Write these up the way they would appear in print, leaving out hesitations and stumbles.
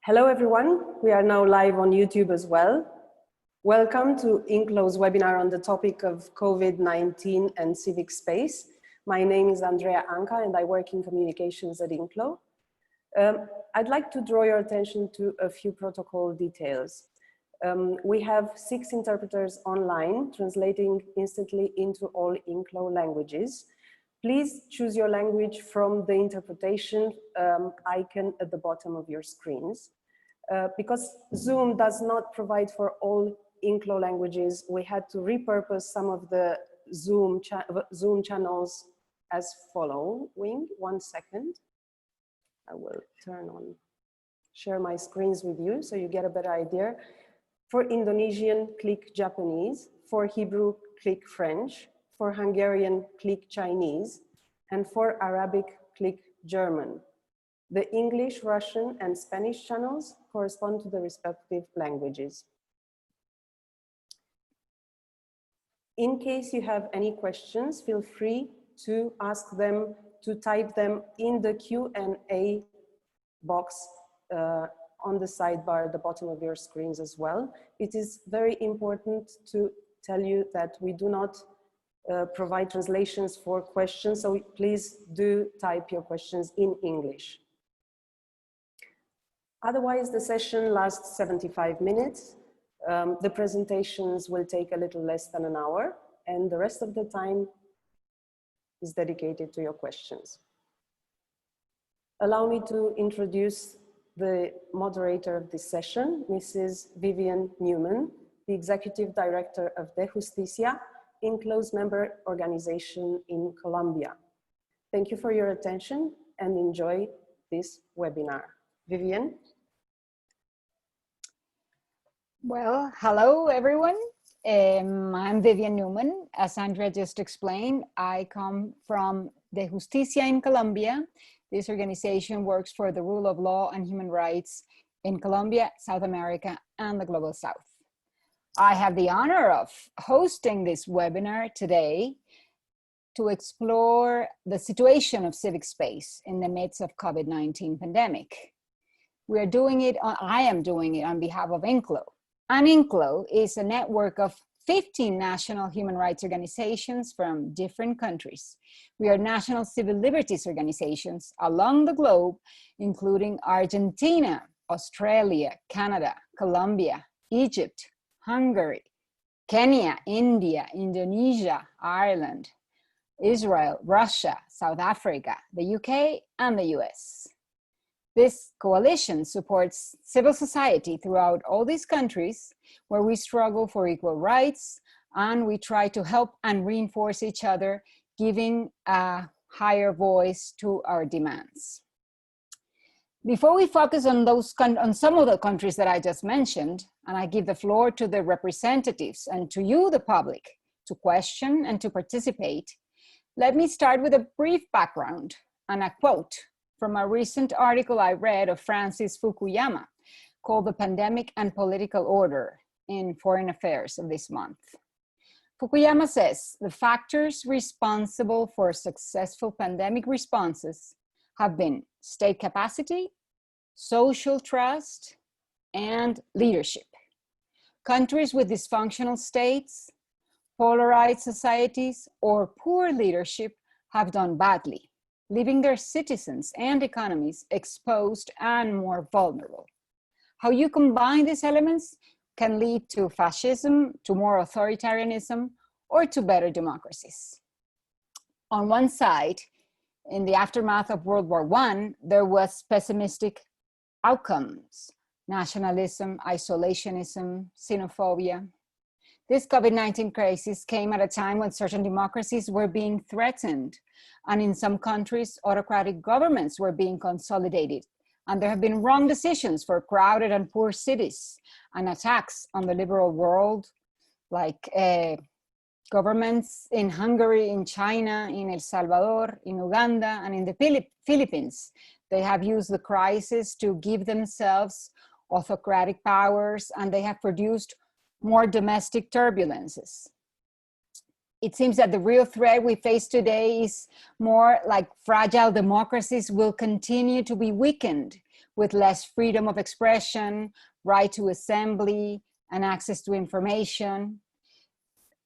Hello everyone, we are now live on YouTube as well. Welcome to INCLO's webinar on the topic of COVID-19 and civic space. My name is Andrea Anca and I work in communications at INCLO. I'd like to draw your attention to a few protocol details. We have 6 interpreters online translating instantly into all INCLO languages. Please choose your language from the interpretation icon at the bottom of your screens. Because Zoom does not provide for all INCLO languages, we had to repurpose some of the Zoom channels as following. 1 second. I will share my screens with you so you get a better idea. For Indonesian, click Japanese. For Hebrew, click French. For Hungarian, click Chinese. And for Arabic, click German. The English, Russian, and Spanish channels correspond to the respective languages. In case you have any questions, feel free to ask them, to type them in the Q&A box on the sidebar at the bottom of your screens as well. It is very important to tell you that we do not provide translations for questions, so please do type your questions in English. Otherwise, the session lasts 75 minutes. The presentations will take a little less than an hour, and the rest of the time is dedicated to your questions. Allow me to introduce the moderator of this session, Mrs. Vivian Newman, the Executive Director of De Justicia, INCLO's member organization in Colombia. Thank you for your attention and enjoy this webinar. Vivian? Well, hello everyone. I'm Vivian Newman. As Andrea just explained, I come from De Justicia in Colombia. This organization works for the rule of law and human rights in Colombia, South America, and the Global South. I have the honor of hosting this webinar today to explore the situation of civic space in the midst of COVID-19 pandemic. I am doing it on behalf of INCLO. And INCLO is a network of 15 national human rights organizations from different countries. We are national civil liberties organizations along the globe, including Argentina, Australia, Canada, Colombia, Egypt, Hungary, Kenya, India, Indonesia, Ireland, Israel, Russia, South Africa, the UK, and the US. This coalition supports civil society throughout all these countries where we struggle for equal rights, and we try to help and reinforce each other, giving a higher voice to our demands. Before we focus on some of the countries that I just mentioned, and I give the floor to the representatives and to you, the public, to question and to participate, let me start with a brief background and a quote from a recent article I read of Francis Fukuyama called "The Pandemic and Political Order" in Foreign Affairs of this month. Fukuyama says, the factors responsible for successful pandemic responses have been state capacity, social trust, and leadership. Countries with dysfunctional states, polarized societies, or poor leadership have done badly, leaving their citizens and economies exposed and more vulnerable. How you combine these elements can lead to fascism, to more authoritarianism, or to better democracies. On one side, in the aftermath of World War I, there was pessimistic outcomes: nationalism, isolationism, xenophobia. This COVID-19 crisis came at a time when certain democracies were being threatened, and in some countries, autocratic governments were being consolidated, and there have been wrong decisions for crowded and poor cities, and attacks on the liberal world, like governments in Hungary, in China, in El Salvador, in Uganda, and in the Philippines. They have used the crisis to give themselves autocratic powers, and they have produced more domestic turbulences. It seems that the real threat we face today is more like fragile democracies will continue to be weakened with less freedom of expression, right to assembly, and access to information.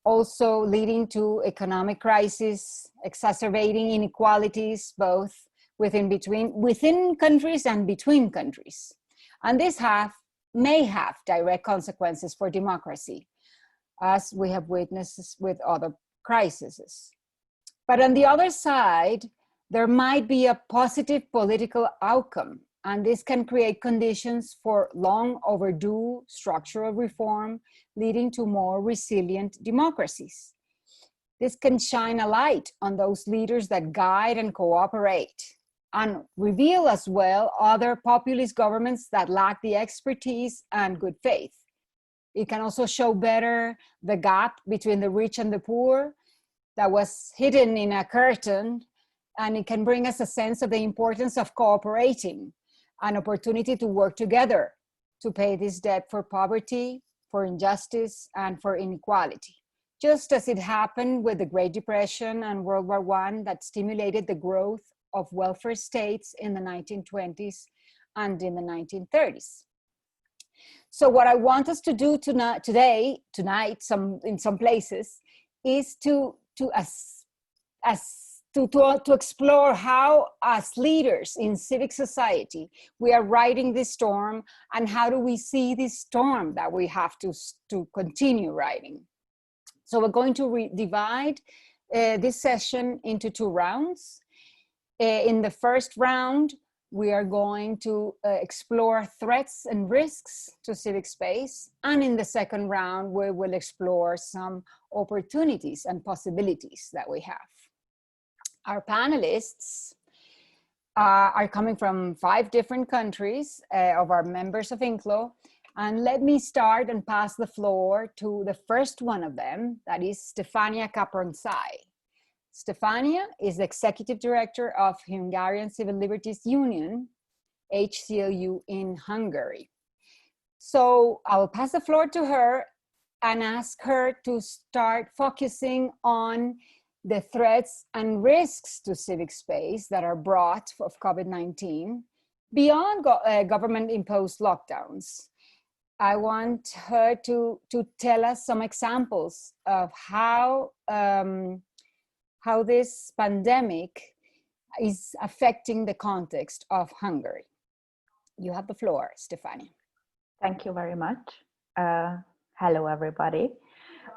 Also leading to economic crisis, exacerbating inequalities, both within countries and between countries. And this may have direct consequences for democracy, as we have witnessed with other crises. But on the other side, there might be a positive political outcome, and this can create conditions for long overdue structural reform, leading to more resilient democracies. This can shine a light on those leaders that guide and cooperate, and reveal as well other populist governments that lack the expertise and good faith. It can also show better the gap between the rich and the poor that was hidden in a curtain, and it can bring us a sense of the importance of cooperating, an opportunity to work together to pay this debt for poverty, for injustice, and for inequality. Just as it happened with the Great Depression and World War I that stimulated the growth of welfare states in the 1920s and in the 1930s. So what I want us to do tonight, in some places, is to explore how, as leaders in civic society, we are riding this storm, and how do we see this storm that we have to continue riding. So we're going to divide this session into 2 rounds. In the first round, we are going to explore threats and risks to civic space. And in the second round, we will explore some opportunities and possibilities that we have. Our panelists are coming from 5 different countries of our members of INCLO. And let me start and pass the floor to the first one of them, that is Stefania Kapronsai. Stefania is the Executive Director of Hungarian Civil Liberties Union, HCLU, in Hungary. So I will pass the floor to her and ask her to start focusing on the threats and risks to civic space that are brought of COVID-19 beyond government-imposed lockdowns. I want her to tell us some examples of how this pandemic is affecting the context of Hungary. You have the floor, Stefania. Thank you very much. Hello, everybody.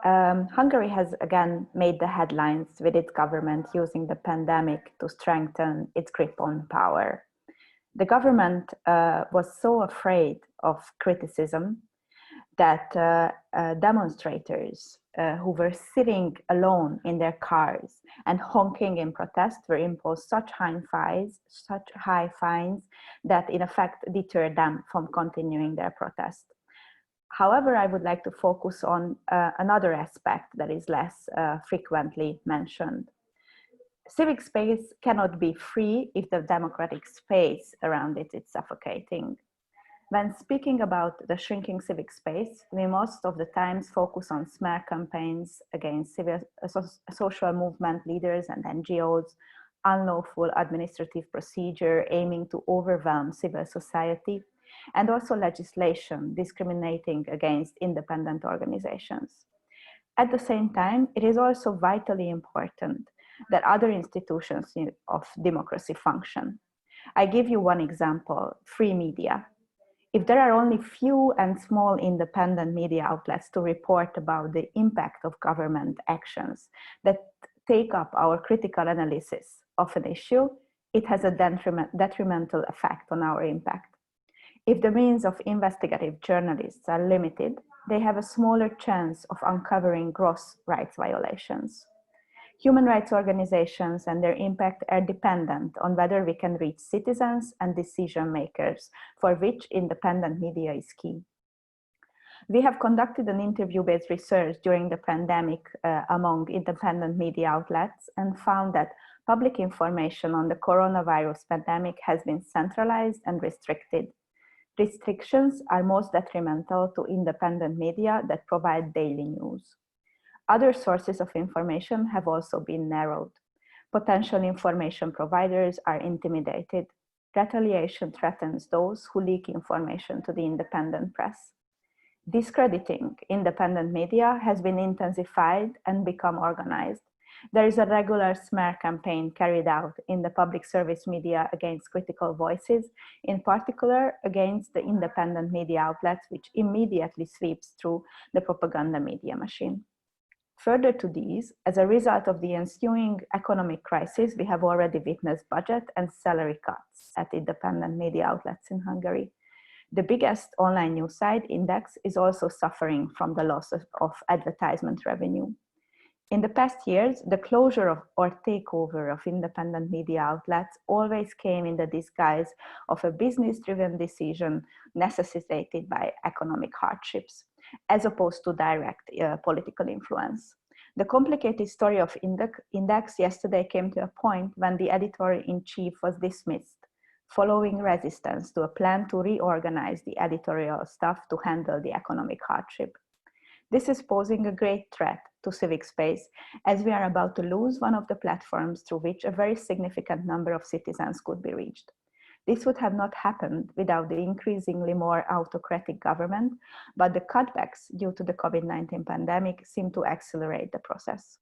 Hungary has again made the headlines with its government using the pandemic to strengthen its grip on power. The government was so afraid of criticism that demonstrators who were sitting alone in their cars and honking in protest were imposed such high fines that in effect deterred them from continuing their protest. However, I would like to focus on another aspect that is less frequently mentioned. Civic space cannot be free if the democratic space around it is suffocating. When speaking about the shrinking civic space, we most of the times focus on smear campaigns against social movement leaders and NGOs, unlawful administrative procedure aiming to overwhelm civil society, and also legislation discriminating against independent organizations. At the same time, it is also vitally important that other institutions of democracy function. I give you one example: free media. If there are only few and small independent media outlets to report about the impact of government actions that take up our critical analysis of an issue, it has a detrimental effect on our impact. If the means of investigative journalists are limited, they have a smaller chance of uncovering gross rights violations. Human rights organizations and their impact are dependent on whether we can reach citizens and decision makers, for which independent media is key. We have conducted an interview-based research during the pandemic among independent media outlets and found that public information on the coronavirus pandemic has been centralized and restricted. Restrictions are most detrimental to independent media that provide daily news. Other sources of information have also been narrowed. Potential information providers are intimidated. Retaliation threatens those who leak information to the independent press. Discrediting independent media has been intensified and become organized. There is a regular smear campaign carried out in the public service media against critical voices, in particular against the independent media outlets, which immediately sweeps through the propaganda media machine. Further to these, as a result of the ensuing economic crisis, we have already witnessed budget and salary cuts at independent media outlets in Hungary. The biggest online news site, Index, is also suffering from the loss of advertisement revenue. In the past years, the closure of or takeover of independent media outlets always came in the disguise of a business-driven decision necessitated by economic hardships, as opposed to direct political influence. The complicated story of Index yesterday came to a point when the editor-in-chief was dismissed, following resistance to a plan to reorganize the editorial staff to handle the economic hardship. This is posing a great threat to civic space, as we are about to lose one of the platforms through which a very significant number of citizens could be reached. This would have not happened without the increasingly more autocratic government, but the cutbacks due to the COVID-19 pandemic seem to accelerate the process.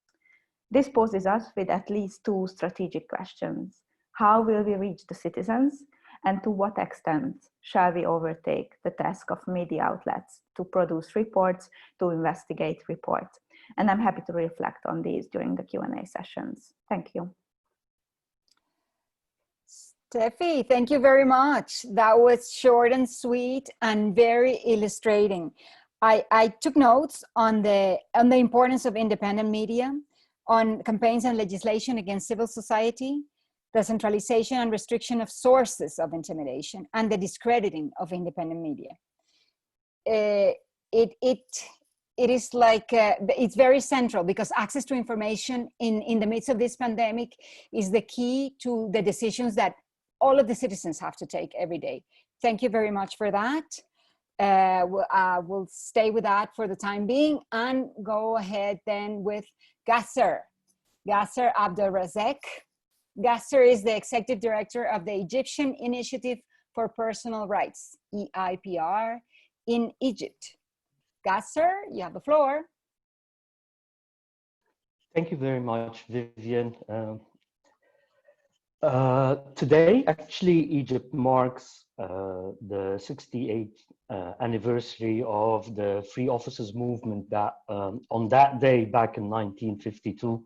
This poses us with at least two strategic questions. How will we reach the citizens? And to what extent shall we overtake the task of media outlets to produce reports, to investigate reports? And I'm happy to reflect on these during the Q&A sessions. Thank you. Steffi, thank you very much. That was short and sweet and very illustrating. I took notes on the importance of independent media, on campaigns and legislation against civil society, the centralization and restriction of sources of intimidation, and the discrediting of independent media. It is like, it's very central because access to information in the midst of this pandemic is the key to the decisions that all of the citizens have to take every day. Thank you very much for that. We'll stay with that for the time being and go ahead then with Gasser Abdelrazek. Gasser is the Executive Director of the Egyptian Initiative for Personal Rights, EIPR, in Egypt. Gasser, you have the floor. Thank you very much, Vivian. Today, actually, Egypt marks the 68th anniversary of the Free Officers Movement that on that day back in 1952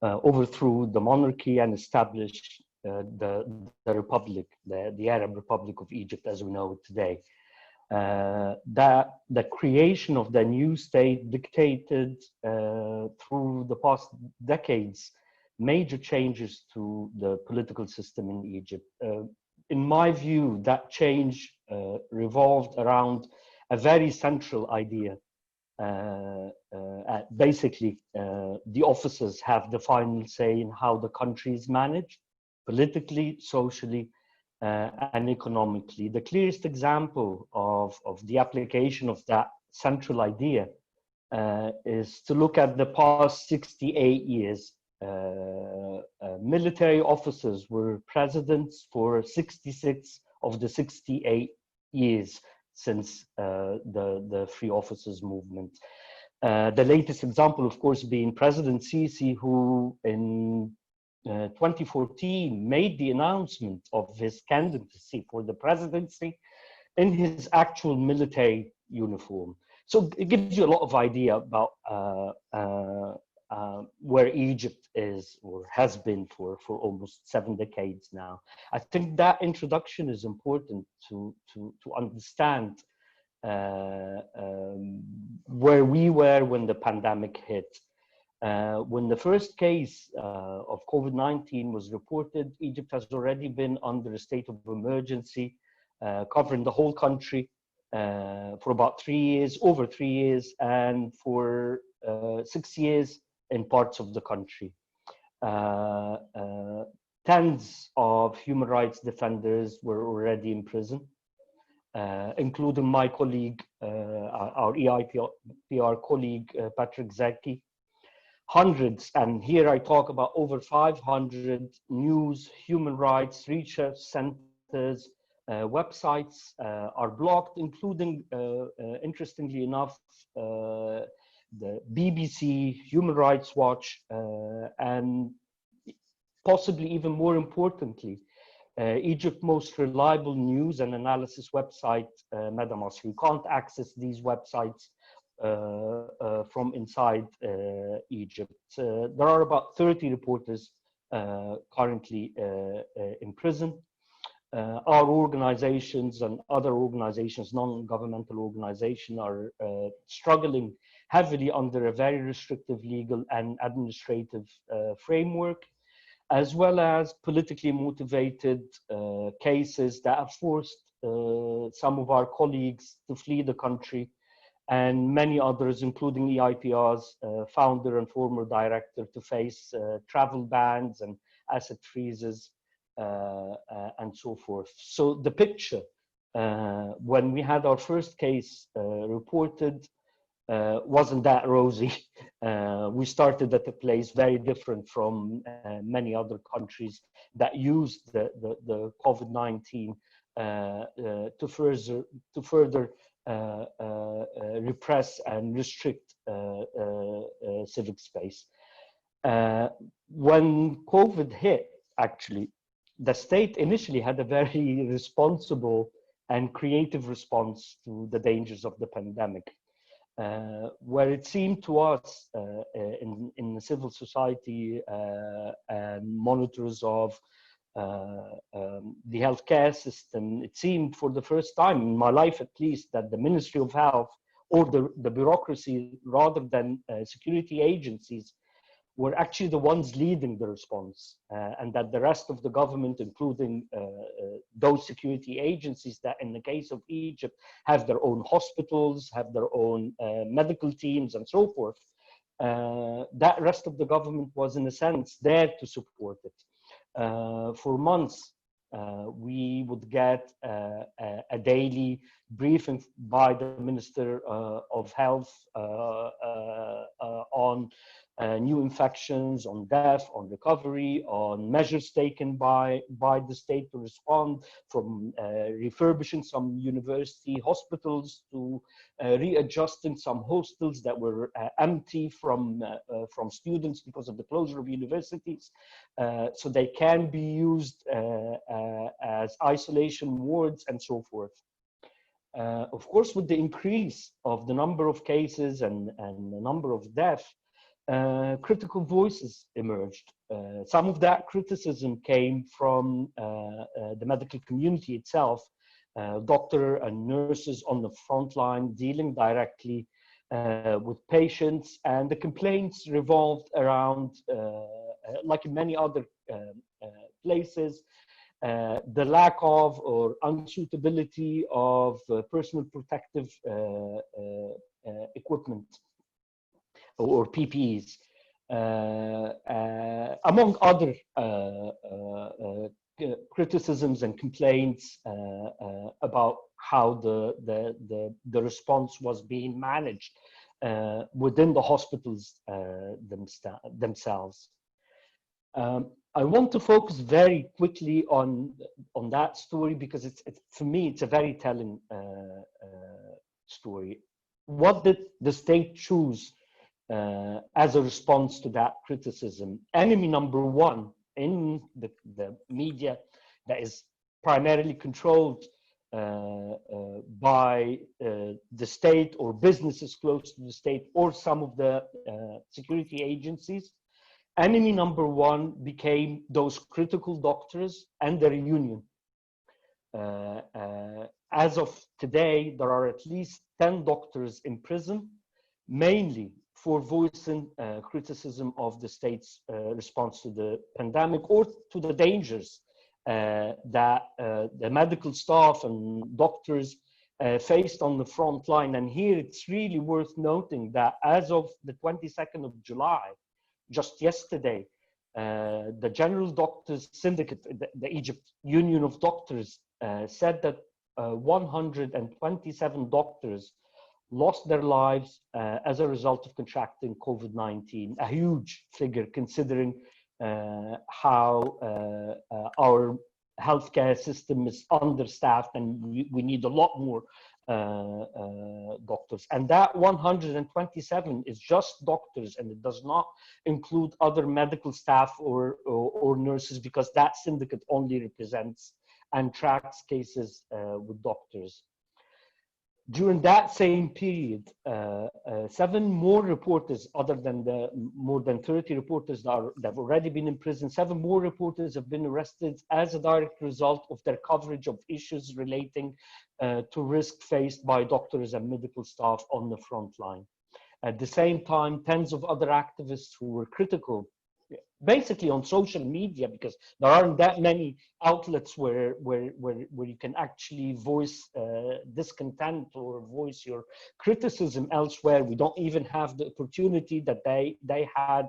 overthrew the monarchy and established the republic, the Arab Republic of Egypt as we know it today. That the creation of the new state dictated through the past decades major changes to the political system in Egypt. In my view, that change revolved around a very central idea. Basically, the officers have the final say in how the country is managed, politically, socially, and economically. The clearest example of the application of that central idea is to look at the past 68 years. Military officers were presidents for 66 of the 68 years since the Free Officers Movement. The latest example, of course, being President Sisi, who in 2014 made the announcement of his candidacy for the presidency in his actual military uniform. So it gives you a lot of idea about where Egypt is or has been for almost 7 decades now. I think that introduction is important to understand where we were when the pandemic hit. When the first case of COVID-19 was reported, Egypt has already been under a state of emergency, covering the whole country for about 3 years, over 3 years, and for 6 years in parts of the country. Tens of human rights defenders were already in prison, including my colleague, our EIPR colleague, Patrick Zaki. Hundreds, and here I talk about over 500 news, human rights, research centers centers, websites are blocked, including, interestingly enough, the BBC, Human Rights Watch, and possibly even more importantly, Egypt's most reliable news and analysis website, Medamas. You can't access these websites from inside Egypt. There are about 30 reporters currently in prison. Our organizations and other organizations, non-governmental organizations, are struggling heavily under a very restrictive legal and administrative framework, as well as politically motivated cases that have forced some of our colleagues to flee the country, and many others, including EIPR's founder and former director, to face travel bans and asset freezes and so forth. So the picture, when we had our first case reported, wasn't that rosy. We started at a place very different from many other countries that used the COVID-19 to further repress and restrict civic space. When COVID hit, actually, the state initially had a very responsible and creative response to the dangers of the pandemic. Where it seemed to us in the civil society and monitors of the healthcare system, it seemed for the first time in my life at least that the Ministry of Health or the bureaucracy rather than security agencies were actually the ones leading the response, and that the rest of the government, including those security agencies that in the case of Egypt have their own hospitals, have their own medical teams and so forth, that rest of the government was in a sense there to support it. For months, we would get a daily briefing by the Minister of Health on new infections, on death, on recovery, on measures taken by the state to respond, from refurbishing some university hospitals to readjusting some hostels that were empty from students because of the closure of universities, so they can be used as isolation wards and so forth. Of course, with the increase of the number of cases and the number of deaths, critical voices emerged. Some of that criticism came from the medical community itself, doctors and nurses on the front line dealing directly with patients, and the complaints revolved around, like in many other places, the lack of or unsuitability of personal protective equipment or PPEs, among other criticisms and complaints about how the response was being managed within the hospitals themselves. I want to focus very quickly on that story because for me it's a very telling story. What did the state choose as a response to that criticism? Enemy number one in the media that is primarily controlled by the state or businesses close to the state or some of the security agencies, enemy number one became those critical doctors and their union. As of today, there are at least 10 doctors in prison, mainly for voicing criticism of the state's response to the pandemic or to the dangers that the medical staff and doctors faced on the front line. And here it's really worth noting that as of the 22nd of July, just yesterday, the General Doctors Syndicate, the Egypt Union of Doctors, said that 127 doctors lost their lives as a result of contracting COVID-19, a huge figure considering how our healthcare system is understaffed and we need a lot more doctors. And that 127 is just doctors, and it does not include other medical staff or nurses, because that syndicate only represents and tracks cases with doctors. During that same period, 7 more reporters, other than the more than 30 reporters that have already been in prison, 7 more reporters have been arrested as a direct result of their coverage of issues relating to risk faced by doctors and medical staff on the front line. At the same time, tens of other activists who were critical, basically on social media, because there aren't that many outlets where you can actually voice discontent or voice your criticism elsewhere. We don't even have the opportunity that they had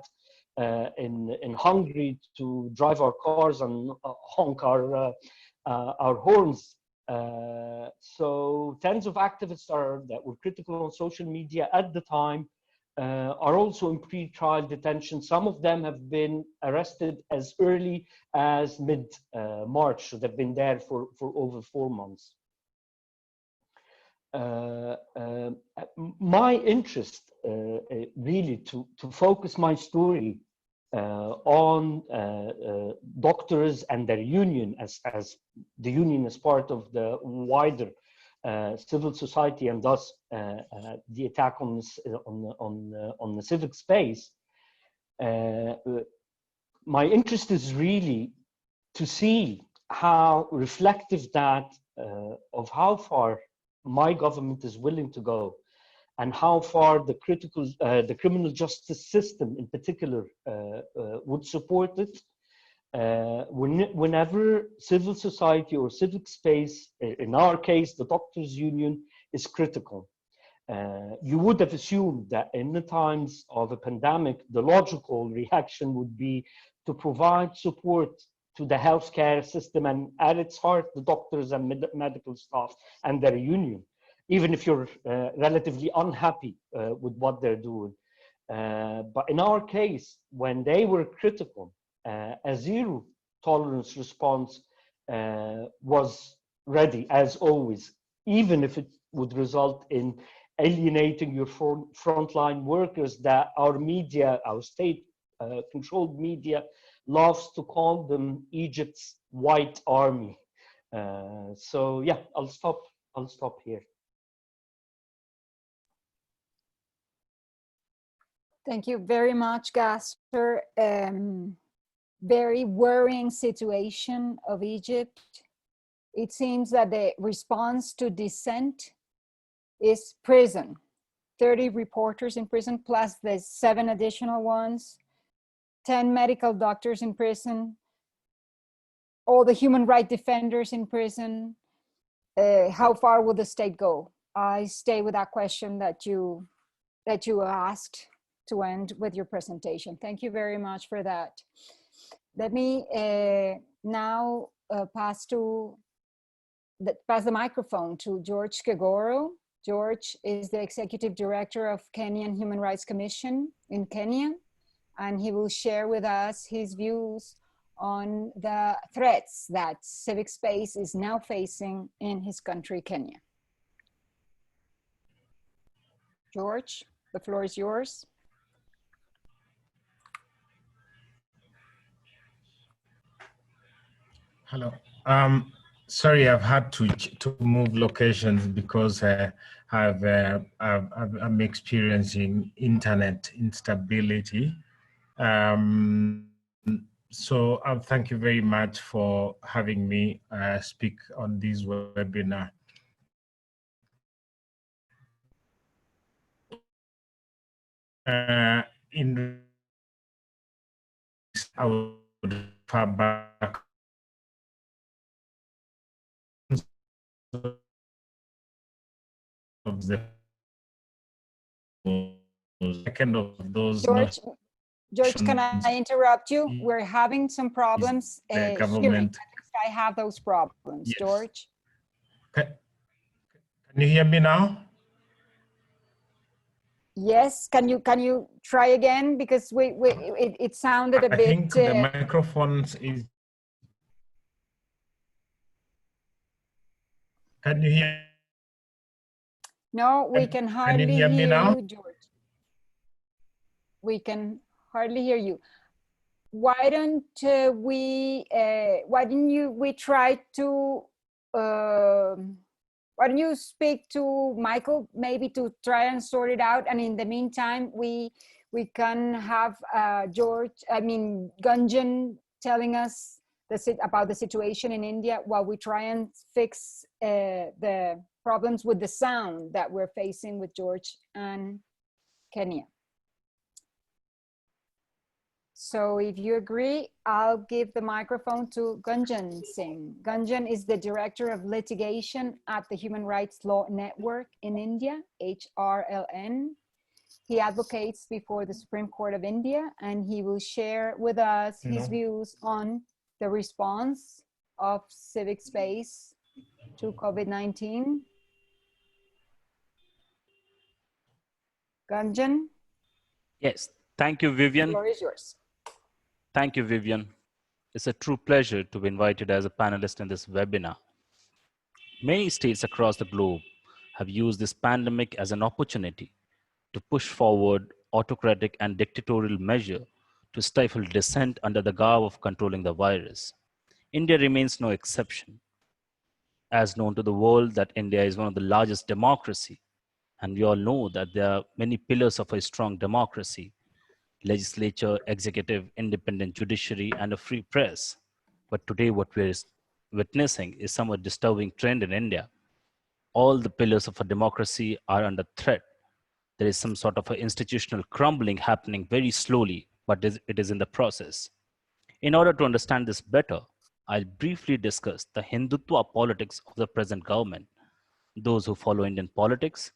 in Hungary to drive our cars and honk our horns. So tens of activists that were critical on social media at the time are also in pre-trial detention. Some of them have been arrested as early as mid-March, so they've been there for over 4 months. My interest really to focus my story on doctors and their union as the union as part of the wider civil society, and thus the attack on the civic space. My interest is really to see how reflective that of how far my government is willing to go, and how far the criminal justice system in particular would support it. Whenever civil society or civic space, in our case, the doctors' union, is critical. You would have assumed that in the times of a pandemic, the logical reaction would be to provide support to the healthcare system, and at its heart, the doctors and medical staff and their union, even if you're relatively unhappy with what they're doing. But in our case, when they were critical, a zero tolerance response was ready, as always, even if it would result in alienating your frontline workers that our media, our state-controlled media, loves to call them Egypt's white army. So yeah, I'll stop here. Thank you very much, Gasper. Very worrying situation of Egypt. It seems that the response to dissent is prison. 30 reporters in prison, plus the 7 additional ones, 10 medical doctors in prison, all the human rights defenders in prison. How far will the state go? I stay with that question that you asked to end with your presentation. Thank you very much for that. Let me now pass the microphone to George Cagoro. George is the Executive Director of Kenyan Human Rights Commission in Kenya, and he will share with us his views on the threats that civic space is now facing in his country, Kenya. George, the floor is yours. Hello. Sorry, I've had to move locations because I'm experiencing internet instability. So thank you very much for having me speak on this webinar. In I would refer back of the second of those. George, can I interrupt you? We're having some problems government. I have those problems, yes. George. Can you hear me now? Yes, can you try again, because it sounded a bit. I think the microphones is. Can you hear? No, we can hardly hear me hear now? you, George. We can hardly hear you. Why don't we try to, why don't you speak to Michael, maybe to try and sort it out, and in the meantime we can have Gunjan telling us about the situation in India while we try and fix the problems with the sound that we're facing with George and Kenya. So if you agree, I'll give the microphone to Gunjan Singh. Gunjan is the Director of Litigation at the Human Rights Law Network in India, HRLN. He advocates before the Supreme Court of India, and he will share with us his views on the response of civic space to COVID-19. Gunjan? Yes, thank you, Vivian. The floor is yours. Thank you, Vivian. It's a true pleasure to be invited as a panelist in this webinar. Many states across the globe have used this pandemic as an opportunity to push forward autocratic and dictatorial measures to stifle dissent under the garb of controlling the virus. India remains no exception. As known to the world that India is one of the largest democracies, and we all know that there are many pillars of a strong democracy: legislature, executive, independent judiciary, and a free press. But today what we're witnessing is somewhat disturbing trend in India. All the pillars of a democracy are under threat. There is some sort of an institutional crumbling happening very slowly, but it is in the process. In order to understand this better, I'll briefly discuss the Hindutva politics of the present government. Those who follow Indian politics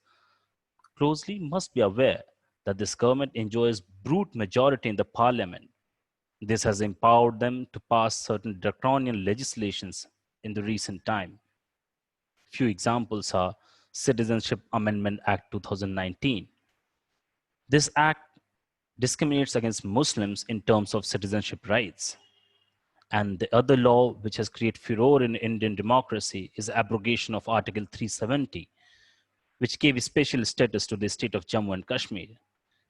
closely must be aware that this government enjoys brute majority in the parliament. This has empowered them to pass certain draconian legislations in the recent time. Few examples are Citizenship Amendment Act 2019. This act discriminates against Muslims in terms of citizenship rights. And the other law which has created furor in Indian democracy is abrogation of Article 370, which gave special status to the state of Jammu and Kashmir.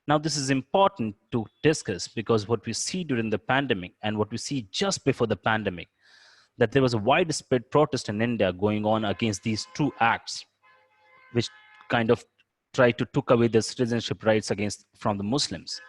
Now, this is important to discuss because what we see during the pandemic and what we see just before the pandemic, that there was a widespread protest in India going on against these two acts, which kind of tried to took away the citizenship rights from the Muslims.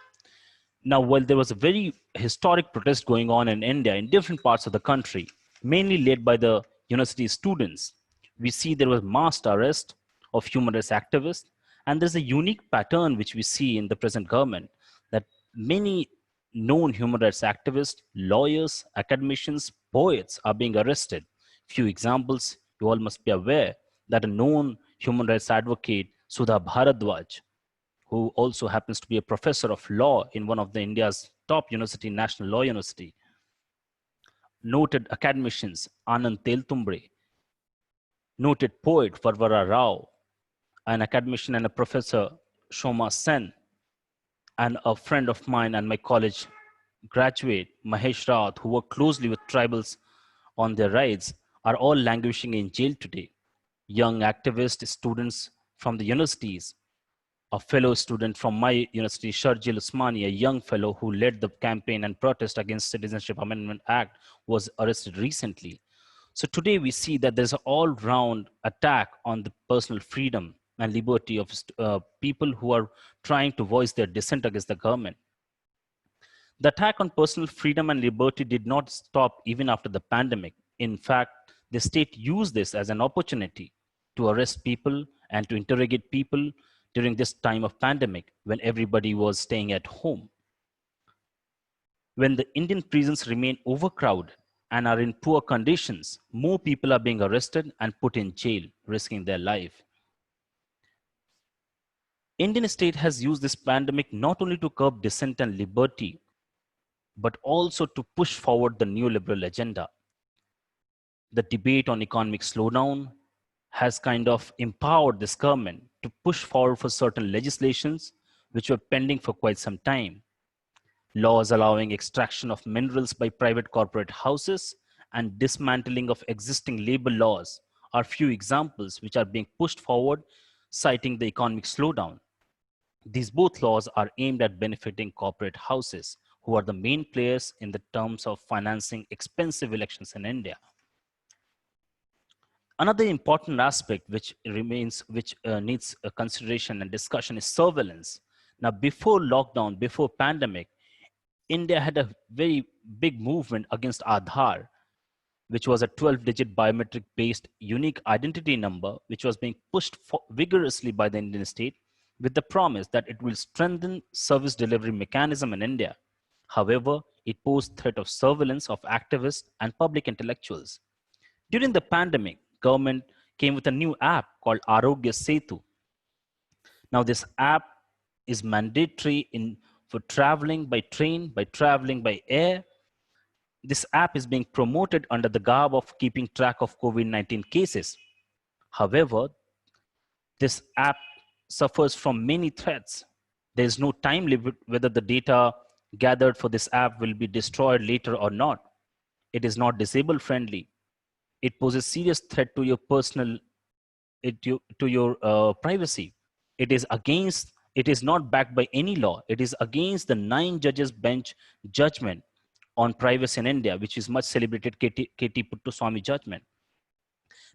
Now, while there was a very historic protest going on in India in different parts of the country, mainly led by the university students, we see there was mass arrest of human rights activists. And there's a unique pattern which we see in the present government, that many known human rights activists, lawyers, academicians, poets are being arrested. Few examples, you all must be aware that a known human rights advocate, Sudha Bharadwaj, who also happens to be a professor of law in one of the India's top university, National Law University. Noted academicians, Anand Teltumbre, noted poet Varvara Rao, an academician and a professor, Shoma Sen, and a friend of mine and my college graduate, Mahesh Raut, who work closely with tribals on their rights, are all languishing in jail today. Young activist students from the universities, a fellow student from my university, Sharjil Usmani, a young fellow who led the campaign and protest against Citizenship Amendment Act, was arrested recently. So today we see that there's an all-round attack on the personal freedom and liberty of people who are trying to voice their dissent against the government. The attack on personal freedom and liberty did not stop even after the pandemic. In fact, the state used this as an opportunity to arrest people and to interrogate people during this time of pandemic when everybody was staying at home. When the Indian prisons remain overcrowded and are in poor conditions, more people are being arrested and put in jail, risking their life. Indian state has used this pandemic not only to curb dissent and liberty, but also to push forward the neoliberal agenda. The debate on economic slowdown has kind of empowered this government to push forward for certain legislations which were pending for quite some time. Laws allowing extraction of minerals by private corporate houses and dismantling of existing labor laws are few examples which are being pushed forward, citing the economic slowdown. These both laws are aimed at benefiting corporate houses, who are the main players in the terms of financing expensive elections in India. Another important aspect which needs a consideration and discussion is surveillance. Now, before lockdown, before pandemic, India had a very big movement against Aadhaar, which was a 12-digit biometric-based unique identity number, which was being pushed vigorously by the Indian state with the promise that it will strengthen service delivery mechanism in India. However, it posed threat of surveillance of activists and public intellectuals. During the pandemic, government came with a new app called Arogya Setu. Now, this app is mandatory for traveling by train, by traveling by air. This app is being promoted under the garb of keeping track of COVID-19 cases. However, this app suffers from many threats. There is no time limit whether the data gathered for this app will be destroyed later or not. It is not disabled friendly. It poses serious threat to your personal, to your privacy. It is not backed by any law. It is against the 9 judges bench judgment on privacy in India, which is much celebrated KT Puttaswamy judgment.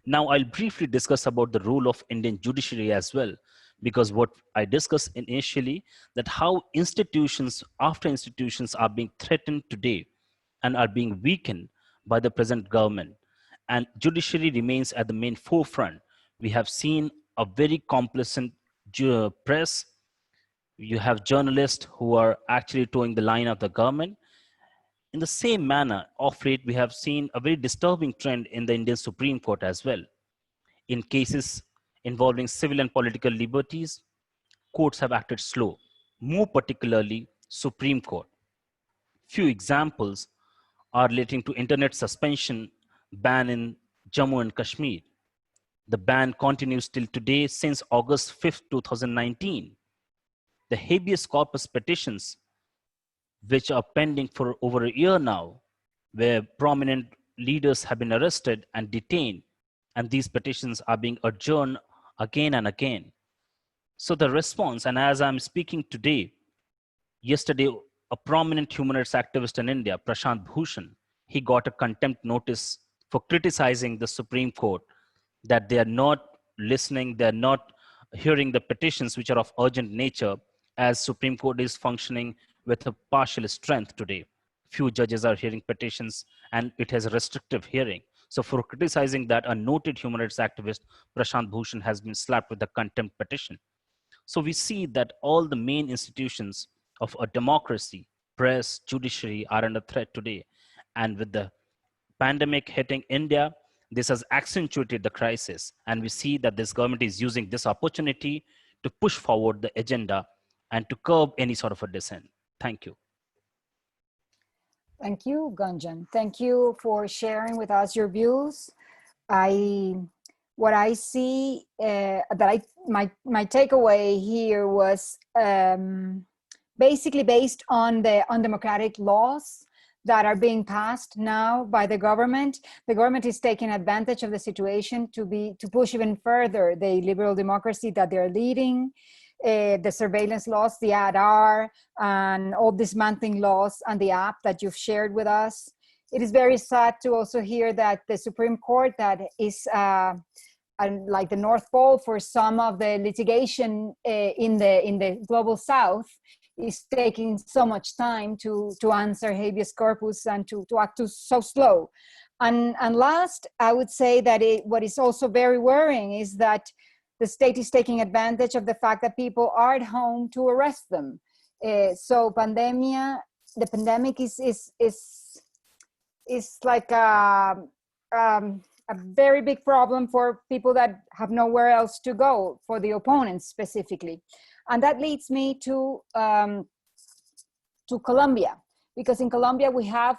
Now, I'll briefly discuss about the role of Indian judiciary as well, because what I discussed initially, that how institutions after institutions are being threatened today and are being weakened by the present government. And judiciary remains at the main forefront. We have seen a very complacent press. You have journalists who are actually towing the line of the government. In the same manner, of late, we have seen a very disturbing trend in the Indian Supreme Court as well. In cases involving civil and political liberties, courts have acted slow, more particularly Supreme Court. Few examples are relating to internet suspension ban in Jammu and Kashmir. The ban continues till today since August 5th, 2019. The habeas corpus petitions, which are pending for over a year now, where prominent leaders have been arrested and detained, and these petitions are being adjourned again and again. So the response, and as I'm speaking today, yesterday, a prominent human rights activist in India, Prashant Bhushan, he got a contempt notice for criticizing the Supreme Court, that they are not listening, they're not hearing the petitions which are of urgent nature, as Supreme Court is functioning with a partial strength today. Few judges are hearing petitions and it has a restrictive hearing. So for criticizing that, a noted human rights activist, Prashant Bhushan, has been slapped with a contempt petition. So we see that all the main institutions of a democracy, press, judiciary, are under threat today. And with the pandemic hitting India, this has accentuated the crisis. And we see that this government is using this opportunity to push forward the agenda and to curb any sort of a dissent. Thank you. Thank you, Gunjan. Thank you for sharing with us your views. What I see, my takeaway here was basically based on the undemocratic laws that are being passed now by the government. The government is taking advantage of the situation to push even further the liberal democracy that they're leading, the surveillance laws, the Aadhaar, and all dismantling laws and the app that you've shared with us. It is very sad to also hear that the Supreme Court, that is like the North Pole for some of the litigation in the global South, is taking so much time to answer habeas corpus and to act so slow. And last, I would say that what is also very worrying is that the state is taking advantage of the fact that people are at home to arrest them. So the pandemic is like a very big problem for people that have nowhere else to go, for the opponents specifically. And that leads me to Colombia, because in Colombia we have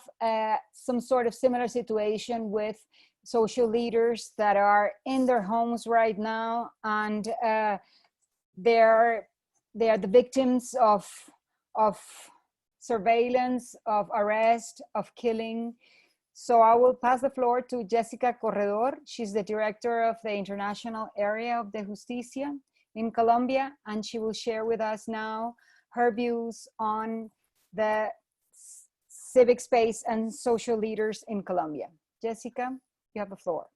some sort of similar situation with social leaders that are in their homes right now, and they are the victims of surveillance, of arrest, of killing. So I will pass the floor to Jessica Corredor. She's the director of the international area of the Justicia in Colombia, and she will share with us now her views on the civic space and social leaders in Colombia. Jessica, you have the floor.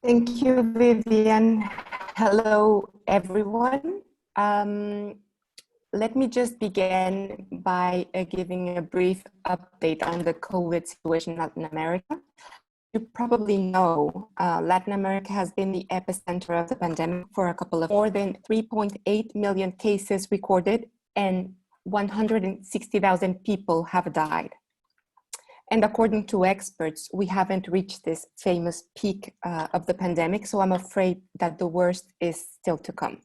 Thank you, Vivian. Hello, everyone. Let me just begin by giving a brief update on the COVID situation in Latin America. You probably know Latin America has been the epicenter of the pandemic for a couple of more than 3.8 million cases recorded and 160,000 people have died. And according to experts, we haven't reached this famous peak of the pandemic, so I'm afraid that the worst is still to come.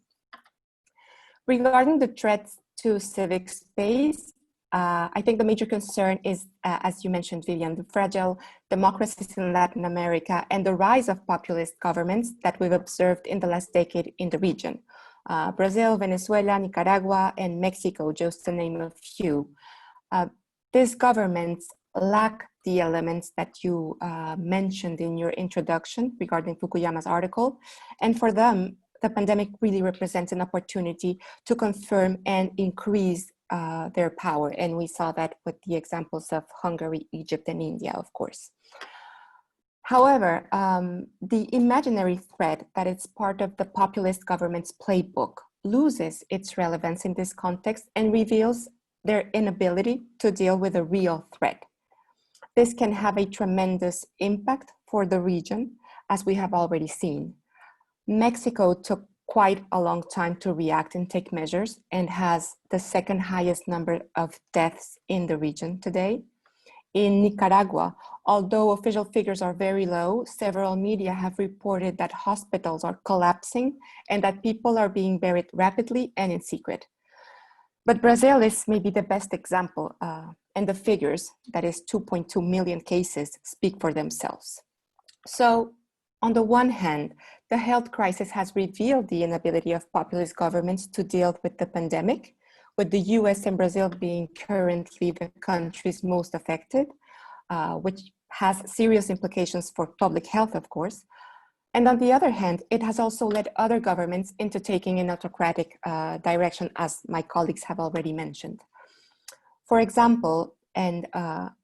Regarding the threats to civic space, I think the major concern is, as you mentioned, Vivian, the fragile democracies in Latin America and the rise of populist governments that we've observed in the last decade in the region. Brazil, Venezuela, Nicaragua, and Mexico, just to name a few. These governments lack the elements that you mentioned in your introduction regarding Fukuyama's article, and for them, the pandemic really represents an opportunity to confirm and increase their power. And we saw that with the examples of Hungary, Egypt, and India, of course. However, the imaginary threat that is part of the populist government's playbook loses its relevance in this context and reveals their inability to deal with a real threat. This can have a tremendous impact for the region, as we have already seen. Mexico took quite a long time to react and take measures and has the second highest number of deaths in the region today. In Nicaragua, although official figures are very low, several media have reported that hospitals are collapsing and that people are being buried rapidly and in secret. But Brazil is maybe the best example, and the figures, that is 2.2 million cases, speak for themselves. So, on the one hand, the health crisis has revealed the inability of populist governments to deal with the pandemic, with the US and Brazil being currently the countries most affected, which has serious implications for public health, of course. And on the other hand, it has also led other governments into taking an autocratic direction, as my colleagues have already mentioned. For example, and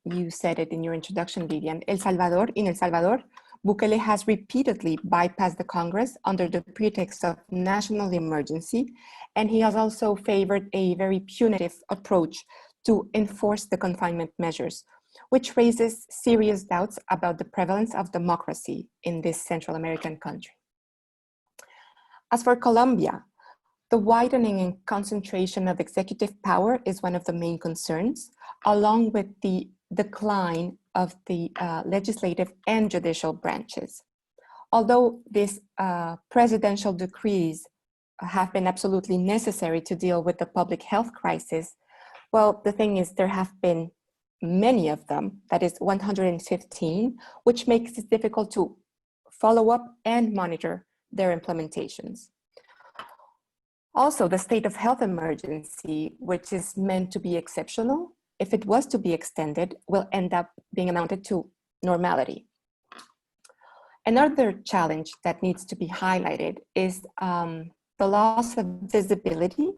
you said it in your introduction, Vivian, in El Salvador, Bukele has repeatedly bypassed the Congress under the pretext of national emergency, and he has also favored a very punitive approach to enforce the confinement measures, which raises serious doubts about the prevalence of democracy in this Central American country. As for Colombia, the widening and concentration of executive power is one of the main concerns, along with the decline of the legislative and judicial branches. Although these presidential decrees have been absolutely necessary to deal with the public health crisis, well, the thing is there have been many of them, that is 115, which makes it difficult to follow up and monitor their implementations. Also, the state of health emergency, which is meant to be exceptional, if it was to be extended, will end up being amounted to normality. Another challenge that needs to be highlighted is the loss of visibility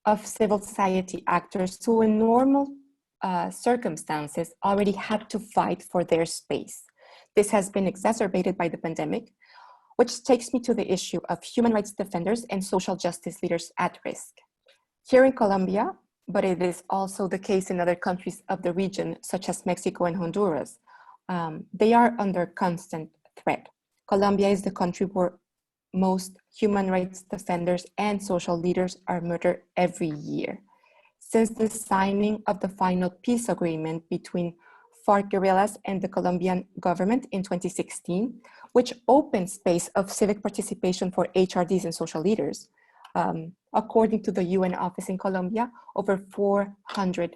of civil society actors who in normal circumstances already had to fight for their space. This has been exacerbated by the pandemic, which takes me to the issue of human rights defenders and social justice leaders at risk. Here in Colombia, but it is also the case in other countries of the region, such as Mexico and Honduras, they are under constant threat. Colombia is the country where most human rights defenders and social leaders are murdered every year. Since the signing of the final peace agreement between FARC guerrillas and the Colombian government in 2016, which opened space of civic participation for HRDs and social leaders, according to the UN office in Colombia, over 400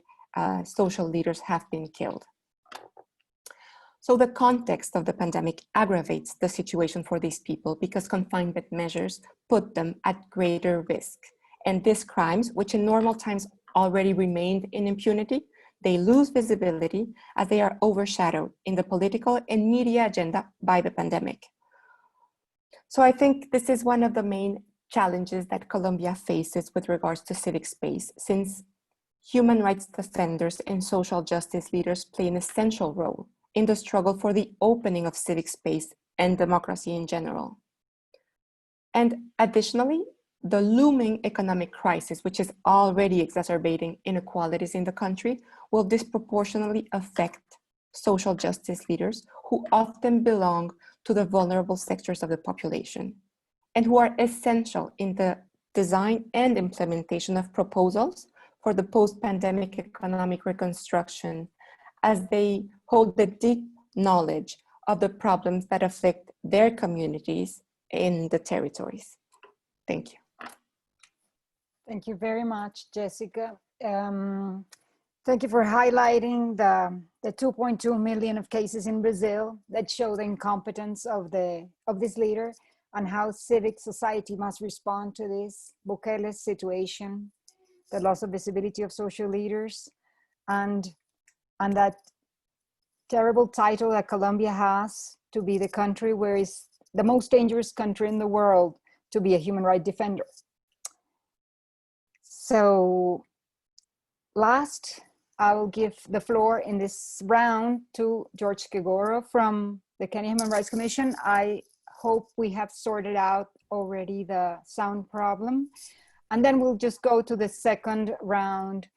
social leaders have been killed. So the context of the pandemic aggravates the situation for these people because confinement measures put them at greater risk. And these crimes, which in normal times already remained in impunity, they lose visibility as they are overshadowed in the political and media agenda by the pandemic. So I think this is one of the main challenges that Colombia faces with regards to civic space, since human rights defenders and social justice leaders play an essential role in the struggle for the opening of civic space and democracy in general. And additionally, the looming economic crisis, which is already exacerbating inequalities in the country, will disproportionately affect social justice leaders who often belong to the vulnerable sectors of the population and who are essential in the design and implementation of proposals for the post-pandemic economic reconstruction, as they hold the deep knowledge of the problems that affect their communities in the territories. Thank you. Thank you very much, Jessica. Thank you for highlighting the 2.2 million of cases in Brazil that show the incompetence of this leader and how civic society must respond to this Bukele's situation, the loss of visibility of social leaders, and that terrible title that Colombia has to be the country where is the most dangerous country in the world to be a human rights defender. So last, I will give the floor in this round to George Cagoro from the Kenya Human Rights Commission. I hope we have sorted out already the sound problem. And then we'll just go to the second round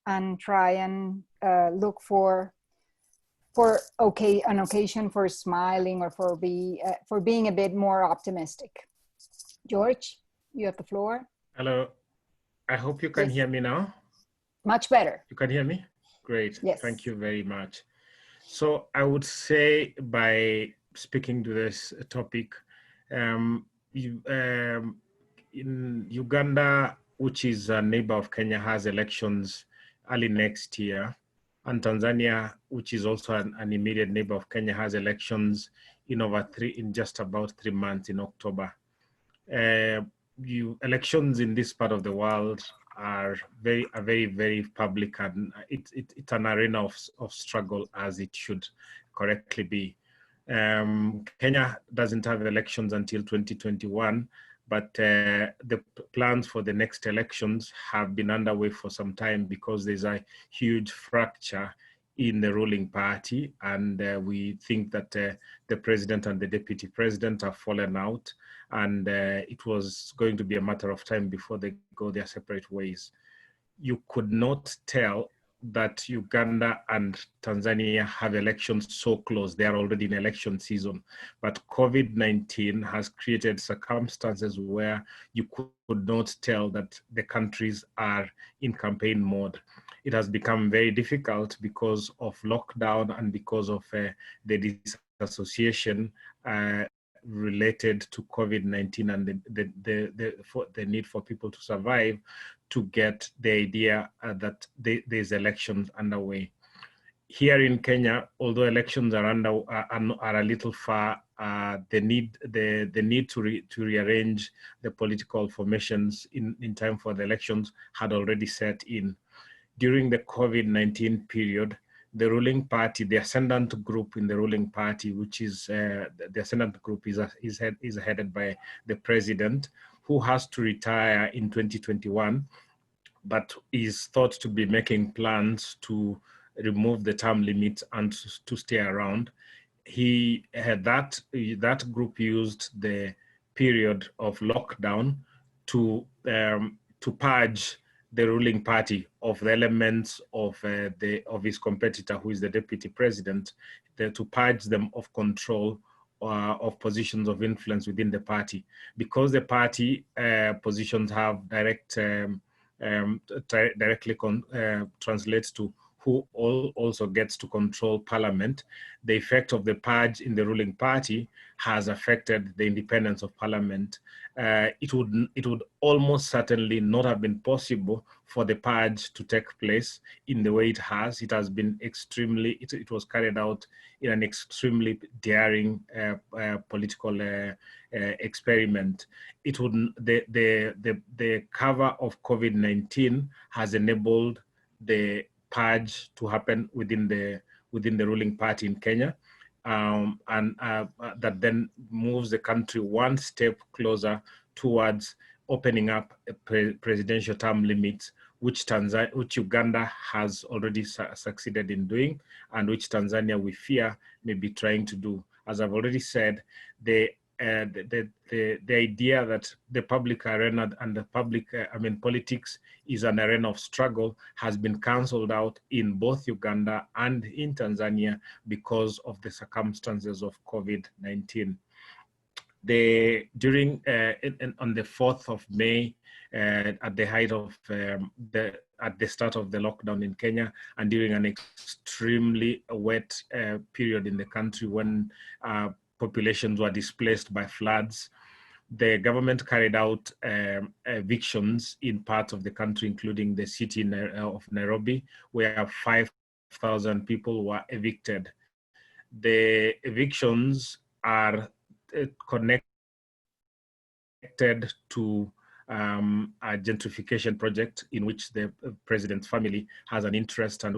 and try and look for an occasion for smiling or for being a bit more optimistic. George, you have the floor. Hello. I hope you can hear me now. Much better. You can hear me? Great. Yes. Thank you very much. So I would say, by speaking to this topic, in Uganda, which is a neighbor of Kenya, has elections early next year. And Tanzania, which is also an immediate neighbor of Kenya, has elections in just about 3 months in October. Elections in this part of the world are very public, and it's an arena of struggle, as it should correctly be. Kenya doesn't have elections until 2021, but the plans for the next elections have been underway for some time because there's a huge fracture in the ruling party, and we think that the president and the deputy president have fallen out, and it was going to be a matter of time before they go their separate ways. You could not tell that Uganda and Tanzania have elections so close. They are already in election season, but COVID-19 has created circumstances where you could not tell that the countries are in campaign mode. It has become very difficult because of lockdown and because of the disassociation related to COVID-19 and the need for people to survive, to get the idea that there's elections underway. Here in Kenya, although elections are a little far, the need to rearrange the political formations in time for the elections had already set in. During the COVID-19 period, the ruling party, the ascendant group in the ruling party, which is the ascendant group is headed by the president, who has to retire in 2021, but is thought to be making plans to remove the term limit and to stay around. He had that group used the period of lockdown to purge the ruling party of the elements of his competitor, who is the deputy president, to purge them of control of positions of influence within the party. Because the party positions have directly translates to who also gets to control parliament. The effect of the purge in the ruling party has affected the independence of parliament. It would almost certainly not have been possible for the purge to take place in the way it has. It has been it was carried out in an extremely daring political experiment. The cover of COVID-19 has enabled the purge to happen within the ruling party in Kenya, and that then moves the country one step closer towards opening up a presidential term limits, which Uganda has already succeeded in doing, and which Tanzania, we fear, may be trying to do. As I've already said, the idea that the public arena and the public, politics is an arena of struggle has been cancelled out in both Uganda and in Tanzania because of the circumstances of COVID-19. On the 4th of May, at the height of at the start of the lockdown in Kenya, and during an extremely wet period in the country when populations were displaced by floods, the government carried out evictions in parts of the country, including the city of Nairobi, where 5,000 people were evicted. The evictions are connected to a gentrification project in which the president's family has an interest and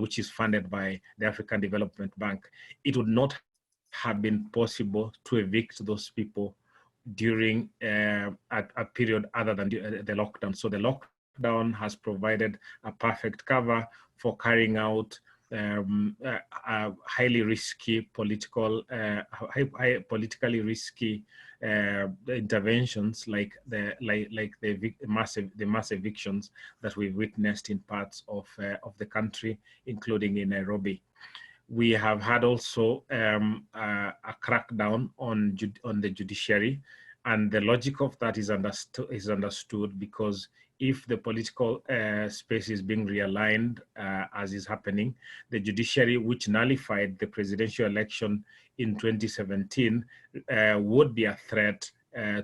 which is funded by the African Development Bank. It would not have been possible to evict those people during a period other than the lockdown. So the lockdown has provided a perfect cover for carrying out highly risky politically risky interventions like the mass evictions that we've witnessed in parts of the country, including in Nairobi. We have had also a crackdown on the judiciary, and the logic of that is understood because if the political space is being realigned, as is happening, the judiciary, which nullified the presidential election in 2017, would be a threat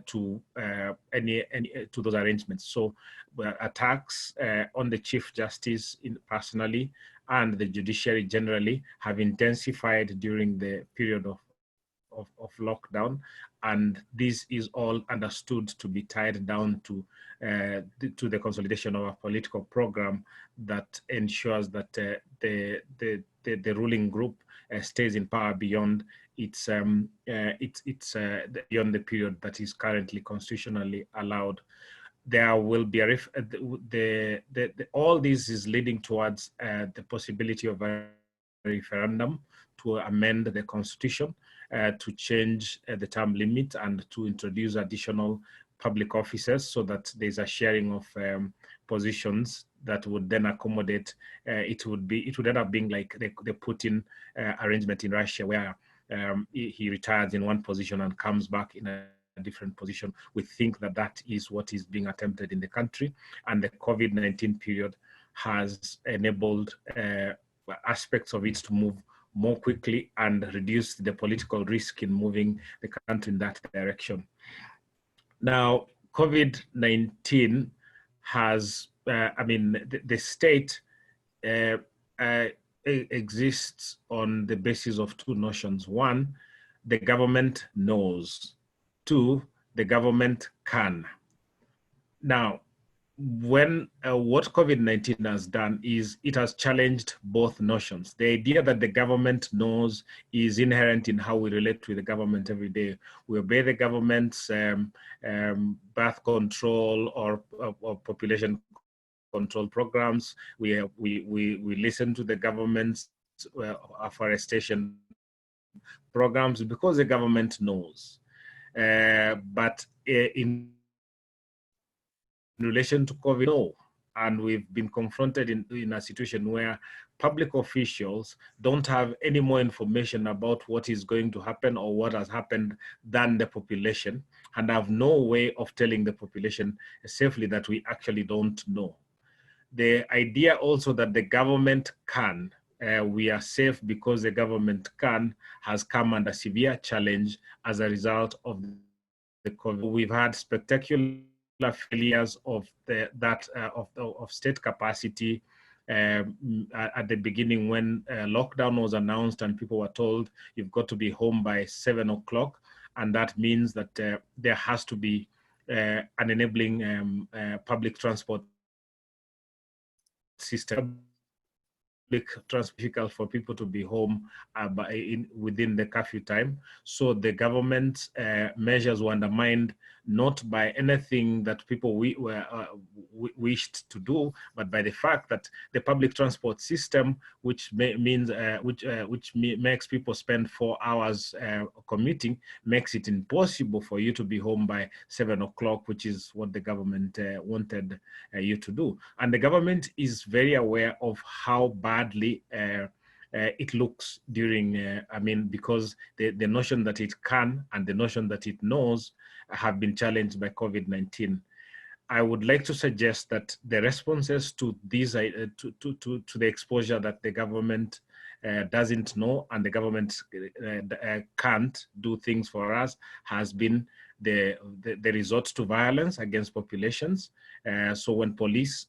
to to those arrangements. So attacks on the Chief Justice personally and the judiciary generally have intensified during the period of lockdown, and this is all understood to be tied down to the consolidation of a political program that ensures that the ruling group stays in power beyond beyond the period that is currently constitutionally allowed. There will be all this is leading towards the possibility of a referendum to amend the constitution, to change the term limit and to introduce additional public offices so that there's a sharing of positions that would then accommodate, it would end up being like the Putin arrangement in Russia, where he retires in one position and comes back in a different position. We think that is what is being attempted in the country, and the COVID-19 period has enabled aspects of it to move more quickly and reduce the political risk in moving the country in that direction. Now, COVID-19 has, the state exists on the basis of two notions. One, the government knows. Two, the government can. Now, what COVID-19 has done is it has challenged both notions. The idea that the government knows is inherent in how we relate to the government every day. We obey the government's birth control or population control programs. We listen to the government's afforestation programs because the government knows. But in relation to COVID, no. And we've been confronted in a situation where public officials don't have any more information about what is going to happen or what has happened than the population, and have no way of telling the population safely that we actually don't know. The idea also that the government can, we are safe because the government can, has come under severe challenge as a result of the COVID. We've had spectacular failures of state capacity at the beginning when lockdown was announced and people were told you've got to be home by 7 o'clock, and that means that there has to be an enabling public transport system. Difficult for people to be home within the curfew time. So the government measures were undermined not by anything that people wished to do, but by the fact that the public transport system, which makes people spend 4 hours commuting, makes it impossible for you to be home by 7 o'clock, which is what the government wanted you to do. And the government is very aware of how badly it looks during, because the notion that it can and the notion that it knows have been challenged by COVID-19. I would like to suggest that the responses to these, to the exposure that the government doesn't know and the government can't do things for us has been the resort to violence against populations. So when police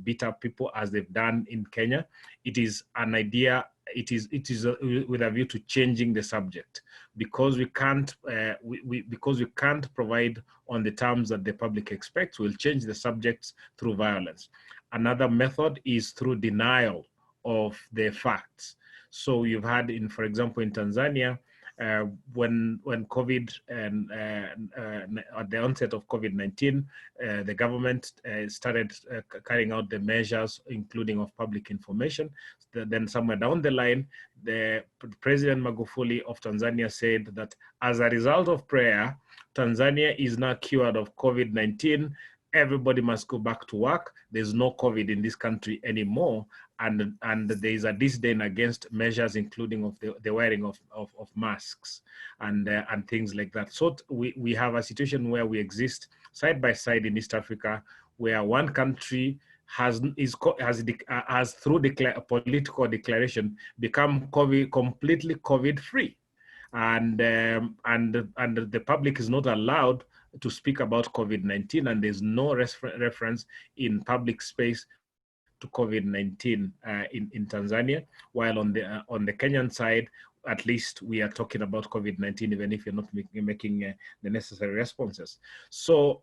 beat up people as they've done in Kenya, it is an idea. It is with a view to changing the subject, because we can't provide on the terms that the public expects. We'll change the subjects through violence. Another method is through denial of the facts. So you've had, for example, in Tanzania, when COVID and at the onset of COVID-19, the government started carrying out the measures, including of public information. Then somewhere down the line, the President Magufuli of Tanzania said that as a result of prayer, Tanzania is now cured of COVID-19. Everybody must go back to work. There's no COVID in this country anymore. And there is a disdain against measures, including of the wearing of masks and things like that. So we have a situation where we exist side by side in East Africa, where one country has through political declaration become completely COVID-free, and the public is not allowed to speak about COVID-19, and there's no reference in public space to COVID-19 in Tanzania, while on the Kenyan side, at least we are talking about COVID-19, even if you're not making the necessary responses. So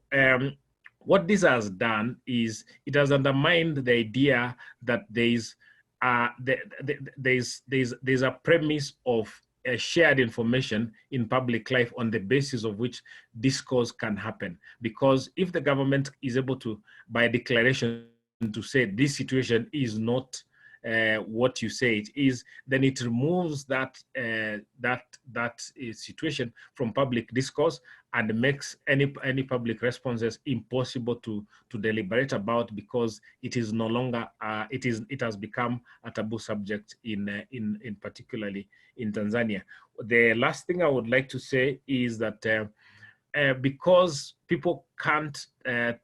what this has done is it has undermined the idea that there's a premise of shared information in public life on the basis of which discourse can happen. Because if the government is able to, by declaration, to say this situation is not what you say it is, then it removes that situation from public discourse and makes any public responses impossible to deliberate about, because it is no longer it has become a taboo subject in particularly in Tanzania. The last thing I would like to say is that because people can't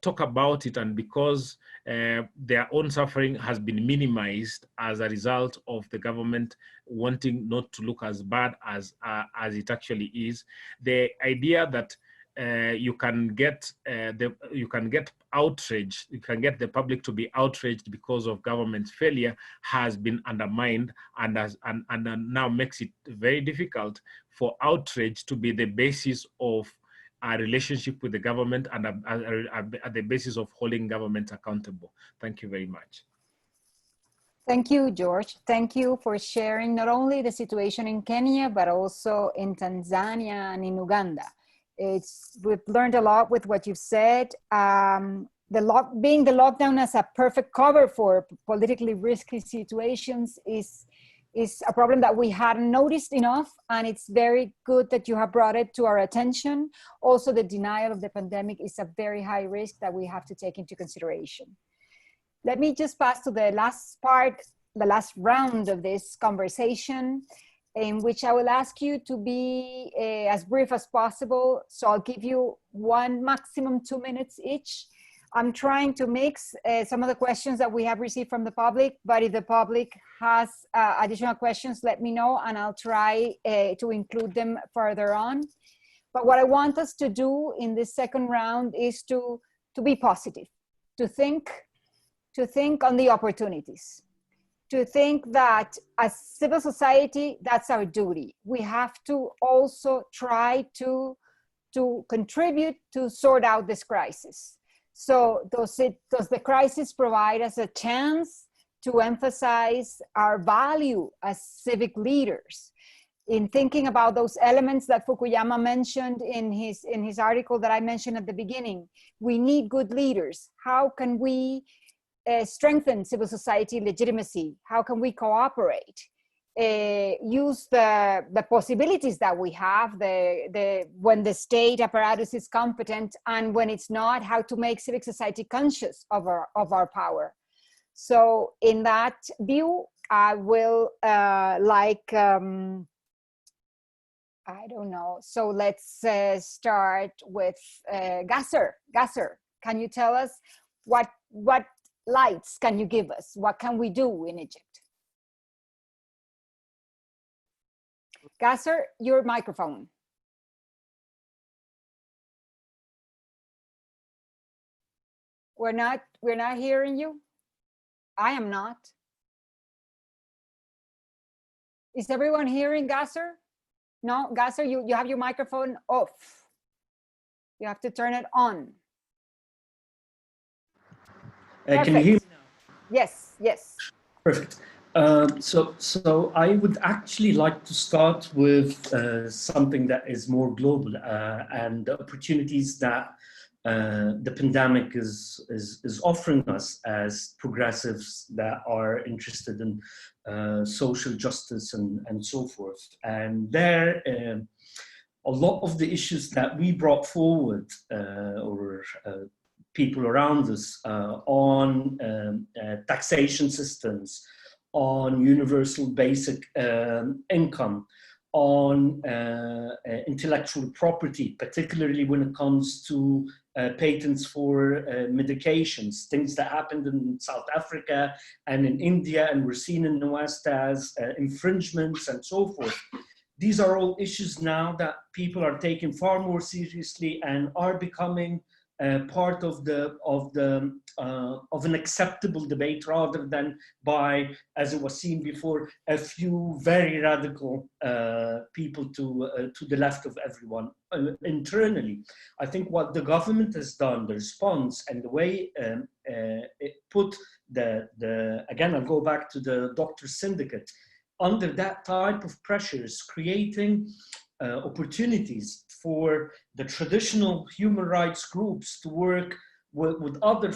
talk about it, and because their own suffering has been minimized as a result of the government wanting not to look as bad as it actually is, the idea that you can get outrage, you can get the public to be outraged because of government failure has been undermined, and now makes it very difficult for outrage to be the basis of our relationship with the government and at the basis of holding government accountable. Thank you very much. Thank you, George. Thank you for sharing not only the situation in Kenya, but also in Tanzania and in Uganda. We've learned a lot with what you've said. Being the lockdown as a perfect cover for politically risky situations is a problem that we hadn't noticed enough, and it's very good that you have brought it to our attention. Also, the denial of the pandemic is a very high risk that we have to take into consideration. Let me just pass to the last part, the last round of this conversation, in which I will ask you to be as brief as possible. So I'll give you maximum 2 minutes each. I'm trying to mix some of the questions that we have received from the public, but if the public has additional questions, let me know and I'll try to include them further on. But what I want us to do in this second round is to be positive, to think on the opportunities, to think that as civil society, that's our duty. We have to also try to contribute to sort out this crisis. So does the crisis provide us a chance to emphasize our value as civic leaders? In thinking about those elements that Fukuyama mentioned in his article that I mentioned at the beginning, we need good leaders. How can we strengthen civil society legitimacy? How can we cooperate? Use the possibilities that we have, when the state apparatus is competent, and when it's not, how to make civic society conscious of our power. So in that view, I will I don't know. So let's start with Gasser. Gasser, can you tell us what lights can you give us? What can we do in Egypt? Gasser, your microphone. We're not hearing you. I am not. Is everyone hearing Gasser? No, Gasser, you have your microphone off. You have to turn it on. Can you hear me now? Yes, yes. Perfect. So I would actually like to start with something that is more global and the opportunities that the pandemic is offering us as progressives that are interested in social justice and so forth. And there, a lot of the issues that we brought forward or people around us on taxation systems, on universal basic income, on intellectual property, particularly when it comes to patents for medications, things that happened in South Africa and in India and were seen in the West as infringements and so forth. These are all issues now that people are taking far more seriously and are becoming part of an acceptable debate, rather than by, as it was seen before, a few very radical people to the left of everyone internally. I think what the government has done, the response and the way it put again, I'll go back to the doctor syndicate, under that type of pressures, creating opportunities for the traditional human rights groups to work with other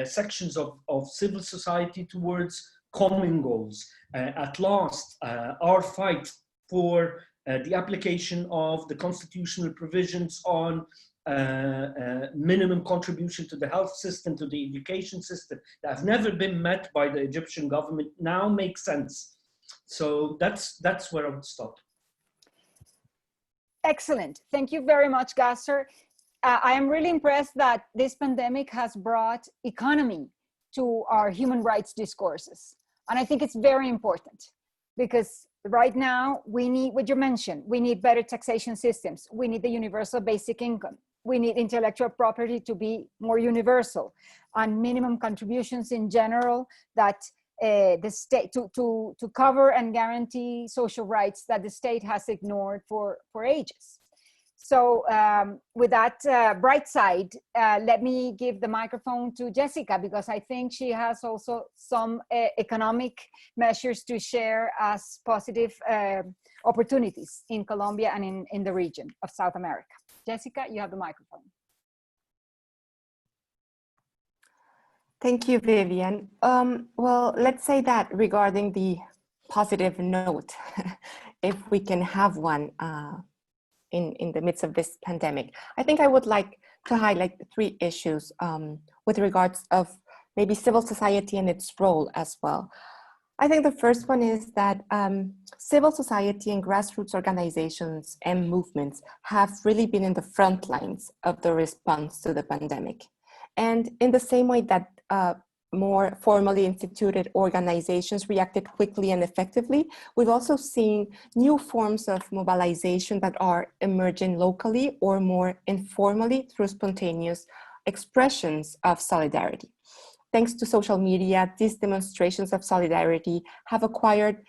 sections of civil society towards common goals. At last, our fight for the application of the constitutional provisions on minimum contribution to the health system, to the education system, that have never been met by the Egyptian government, now makes sense. So that's where I would stop. Excellent. Thank you very much, Gasser. I am really impressed that this pandemic has brought economy to our human rights discourses. And I think it's very important because right now we need what you mentioned. We need better taxation systems. We need the universal basic income. We need intellectual property to be more universal, and minimum contributions in general that the state to cover and guarantee social rights that the state has ignored for ages. So with that bright side, let me give the microphone to Jessica, because I think she has also some economic measures to share as positive opportunities in Colombia and in the region of South America. Jessica, you have the microphone. Thank you, Vivian. Well, let's say that regarding the positive note, if we can have one in the midst of this pandemic, I think I would like to highlight 3 issues with regards of maybe civil society and its role as well. I think the first one is that civil society and grassroots organizations and movements have really been in the front lines of the response to the pandemic. And in the same way that more formally instituted organizations reacted quickly and effectively, we've also seen new forms of mobilization that are emerging locally or more informally through spontaneous expressions of solidarity. Thanks to social media, these demonstrations of solidarity have acquired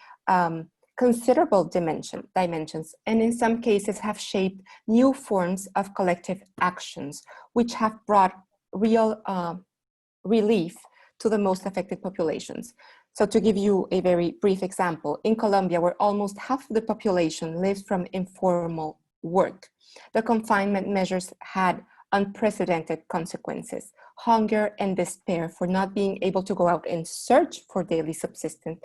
considerable dimensions, and in some cases have shaped new forms of collective actions, which have brought real relief to the most affected populations. So to give you a very brief example, in Colombia, where almost half of the population lives from informal work, the confinement measures had unprecedented consequences. Hunger and despair for not being able to go out and search for daily subsistence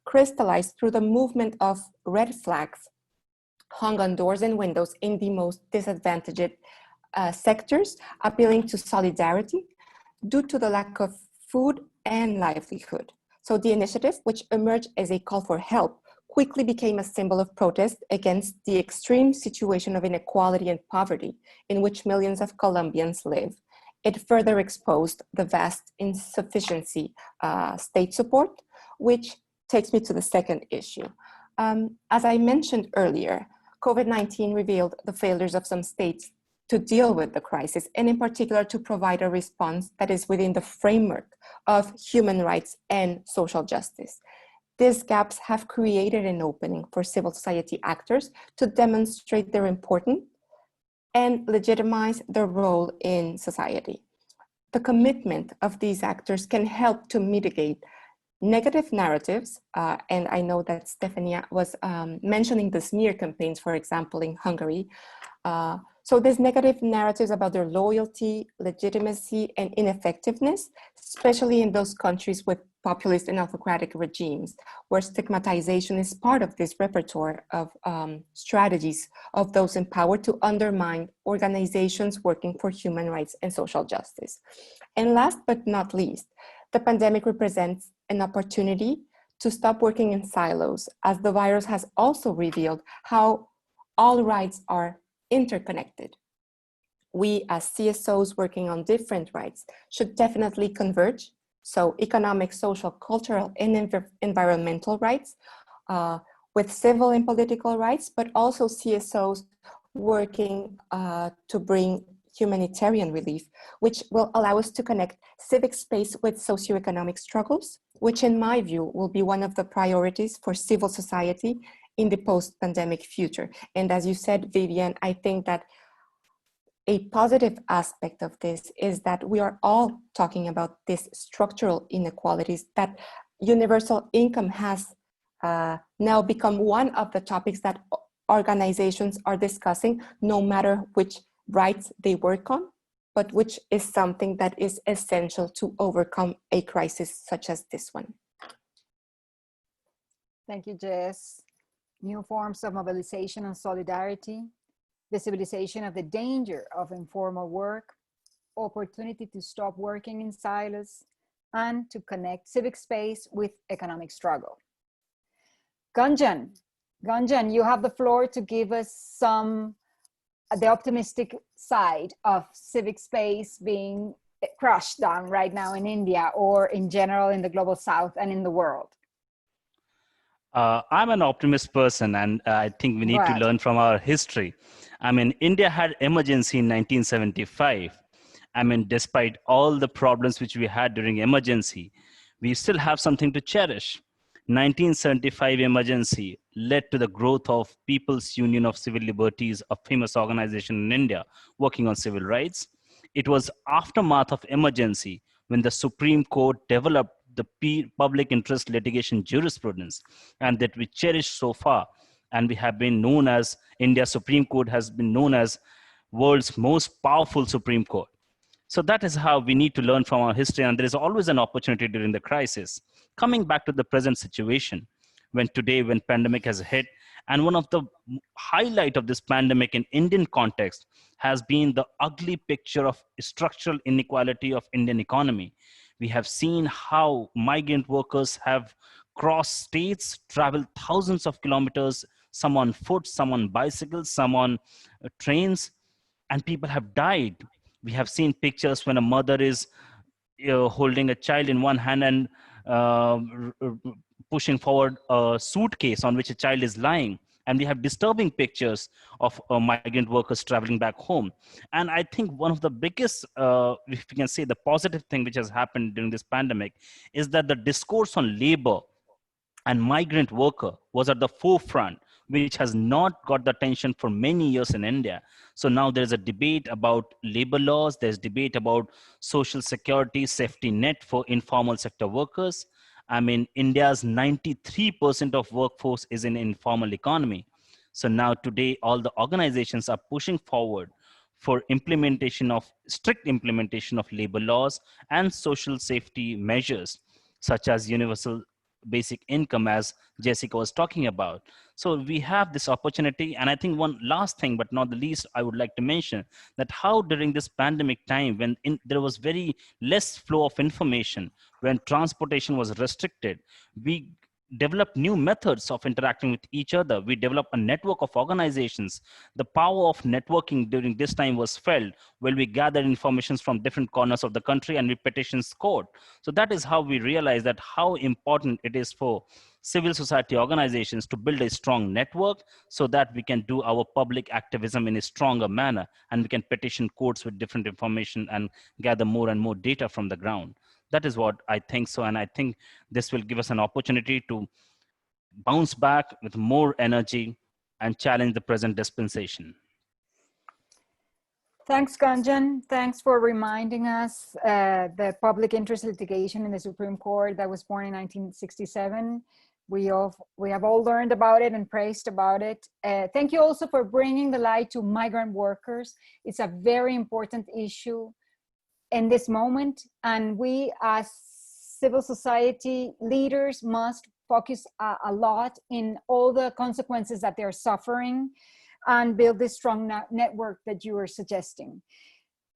crystallized through the movement of red flags hung on doors and windows in the most disadvantaged sectors, appealing to solidarity due to the lack of food and livelihood. So the initiative, which emerged as a call for help, quickly became a symbol of protest against the extreme situation of inequality and poverty in which millions of Colombians live. It further exposed the vast insufficiency state support, which takes me to the second issue. As I mentioned earlier, COVID-19 revealed the failures of some states to deal with the crisis, and in particular to provide a response that is within the framework of human rights and social justice. These gaps have created an opening for civil society actors to demonstrate their importance and legitimize their role in society. The commitment of these actors can help to mitigate negative narratives, and I know that Stefania was mentioning the smear campaigns, for example, in Hungary. So there's negative narratives about their loyalty, legitimacy, and ineffectiveness, especially in those countries with populist and autocratic regimes, where stigmatization is part of this repertoire of strategies of those in power to undermine organizations working for human rights and social justice. And last but not least, the pandemic represents an opportunity to stop working in silos, as the virus has also revealed how all rights are interconnected. We as CSOs working on different rights should definitely converge. So economic, social, cultural, and environmental rights with civil and political rights, but also CSOs working to bring humanitarian relief, which will allow us to connect civic space with socioeconomic struggles, which in my view will be one of the priorities for civil society in the post-pandemic future. And as you said, Vivian, I think that a positive aspect of this is that we are all talking about these structural inequalities, that universal income has now become one of the topics that organizations are discussing, no matter which rights they work on, but which is something that is essential to overcome a crisis such as this one. Thank you, Jess. New forms of mobilization and solidarity, visibilization of the danger of informal work, opportunity to stop working in silos, and to connect civic space with economic struggle. Gunjan, you have the floor to give us the optimistic side of civic space being crushed down right now in India, or in general in the global South and in the world. I'm an optimist person, and I think we need to learn from our history. I mean, India had emergency in 1975. I mean, despite all the problems which we had during emergency, we still have something to cherish. 1975 emergency led to the growth of People's Union of Civil Liberties, a famous organization in India working on civil rights. It was aftermath of emergency when the Supreme Court developed the public interest litigation jurisprudence, and that we cherish so far. And we have been known as, India Supreme Court has been known as world's most powerful Supreme Court. So that is how we need to learn from our history, and there is always an opportunity during the crisis. Coming back to the present situation, when pandemic has hit, and one of the highlight of this pandemic in Indian context has been the ugly picture of structural inequality of Indian economy. We have seen how migrant workers have crossed states, traveled thousands of kilometers, some on foot, some on bicycles, some on trains, and people have died. We have seen pictures when a mother is holding a child in one hand and pushing forward a suitcase on which a child is lying. And we have disturbing pictures of migrant workers traveling back home. And I think one of the biggest, if we can say, the positive thing which has happened during this pandemic is that the discourse on labor and migrant worker was at the forefront, which has not got the attention for many years in India. So now there's a debate about labor laws, there's debate about social security, safety net for informal sector workers. I mean, India's 93% of workforce is in informal economy. So now today, all the organizations are pushing forward for strict implementation of labor laws and social safety measures, such as universal basic income, as Jessica was talking about. So we have this opportunity. And I think one last thing, but not the least, I would like to mention that how during this pandemic time, when there was very less flow of information, when transportation was restricted, we develop new methods of interacting with each other. We develop a network of organizations. The power of networking during this time was felt when we gathered information from different corners of the country and we petitioned court. So that is how we realize that how important it is for civil society organizations to build a strong network so that we can do our public activism in a stronger manner, and we can petition courts with different information and gather more and more data from the ground. That is what I think so. And I think this will give us an opportunity to bounce back with more energy and challenge the present dispensation. Thanks, Ganjan. Thanks for reminding us the public interest litigation in the Supreme Court that was born in 1967. We have all learned about it and praised about it. Thank you also for bringing the light to migrant workers. It's a very important issue in this moment, and we as civil society leaders must focus a lot in all the consequences that they're suffering and build this strong network that you were suggesting.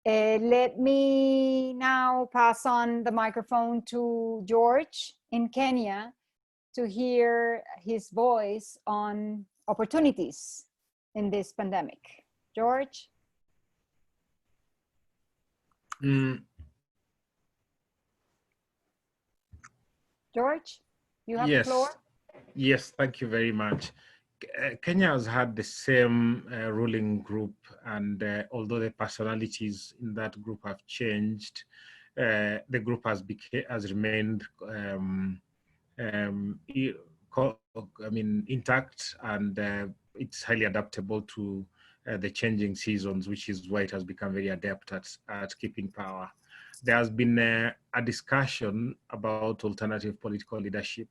Let me now pass on the microphone to George in Kenya to hear his voice on opportunities in this pandemic. George? George, you have the floor. Yes, thank you very much. Kenya has had the same ruling group, and although the personalities in that group have changed, the group has remained intact, and it's highly adaptable to the changing seasons, which is why it has become very adept at keeping power. There has been a discussion about alternative political leadership,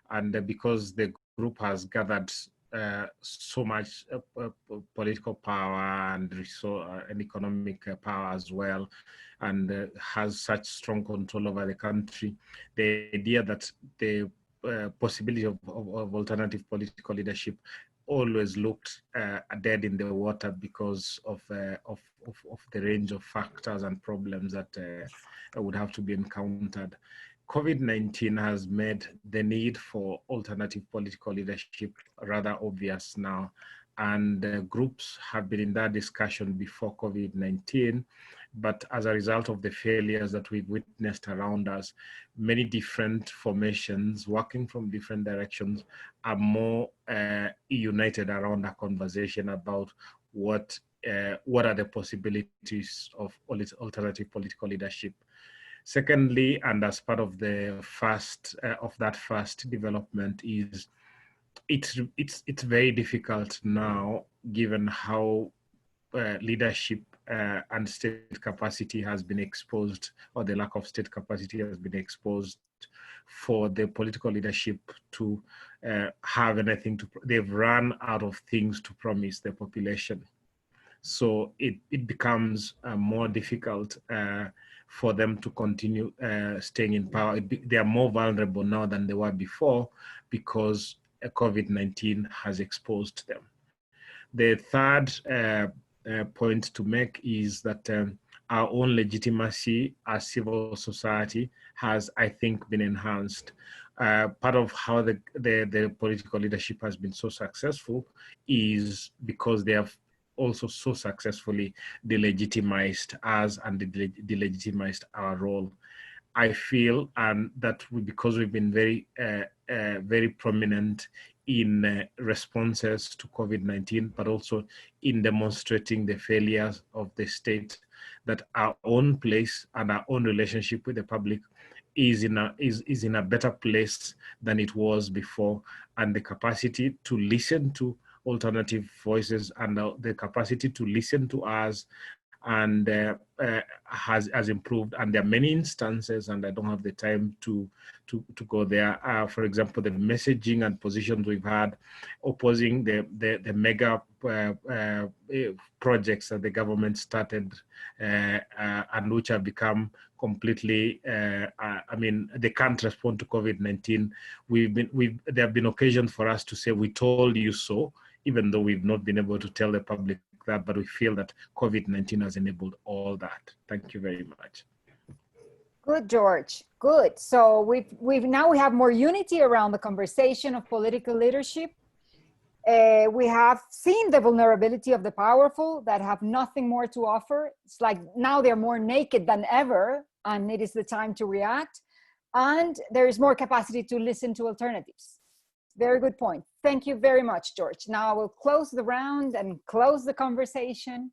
and because the group has gathered so much political power and economic power as well, and has such strong control over the country, the idea that the possibility of alternative political leadership always looked dead in the water because of the range of factors and problems that would have to be encountered. COVID-19 has made the need for alternative political leadership rather obvious now, and groups have been in that discussion before COVID-19, but as a result of the failures that we've witnessed around us, many different formations working from different directions are more united around a conversation about what are the possibilities of alternative political leadership. Secondly, and as part of the that first development, is it's very difficult now, given how leadership and state capacity has been exposed, or the lack of state capacity has been exposed, for the political leadership to have anything to. They've run out of things to promise the population, so it becomes more difficult for them to continue staying in power. They are more vulnerable now than they were before because COVID-19 has exposed them. The third point to make is that our own legitimacy as civil society has, I think, been enhanced. Part of how the political leadership has been so successful is because they have also so successfully delegitimized us and delegitimized our role. I feel that because we've been very prominent in responses to COVID-19, but also in demonstrating the failures of the state, that our own place and our own relationship with the public is in a better place than it was before, and the capacity to listen to alternative voices and the capacity to listen to us and has improved. And there are many instances, and I don't have the time to go there. For example, the messaging and positions we've had opposing the mega projects that the government started and which have become completely, I mean, they can't respond to COVID-19. There have been occasions for us to say, we told you so, even though we've not been able to tell the public that, but we feel that COVID-19 has enabled all that. Thank you very much. Good, George. Good. So now we have more unity around the conversation of political leadership. We have seen the vulnerability of the powerful that have nothing more to offer. It's like now they're more naked than ever, and it is the time to react. And there is more capacity to listen to alternatives. Very good point. Thank you very much, George. Now I will close the round and close the conversation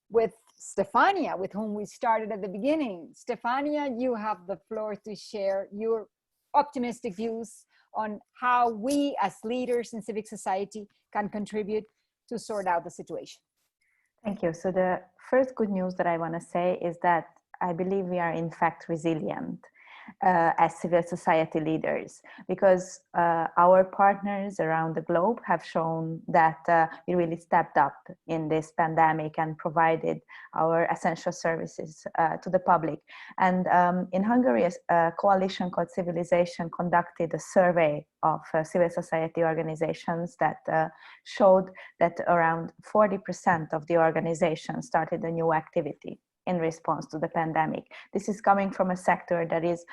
with Stefania, with whom we started at the beginning. Stefania, you have the floor to share your optimistic views on how we as leaders in civic society can contribute to sort out the situation. Thank you. So the first good news that I want to say is that I believe we are in fact resilient as civil society leaders, because our partners around the globe have shown that we really stepped up in this pandemic and provided our essential services to the public. And in Hungary, a coalition called Civilization conducted a survey of civil society organizations that showed that around 40% of the organizations started a new activity in response to the pandemic. This is coming from a sector that is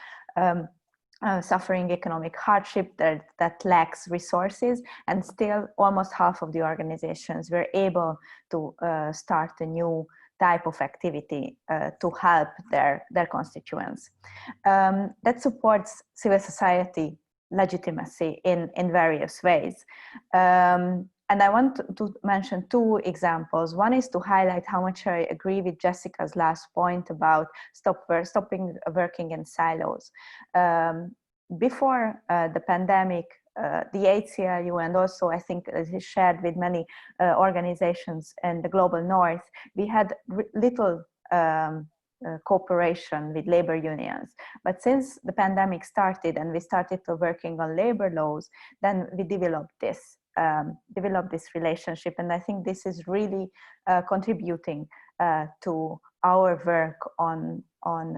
suffering economic hardship, that lacks resources, and still almost half of the organizations were able to start a new type of activity to help their constituents. That supports civil society legitimacy in various ways. And I want to mention two examples. One is to highlight how much I agree with Jessica's last point about stopping working in silos. Before the pandemic, the ACLU, and also I think it is shared with many organizations in the global north, we had little cooperation with labor unions. But since the pandemic started and we started to working on labor laws, then we developed this relationship. And I think this is really contributing to our work on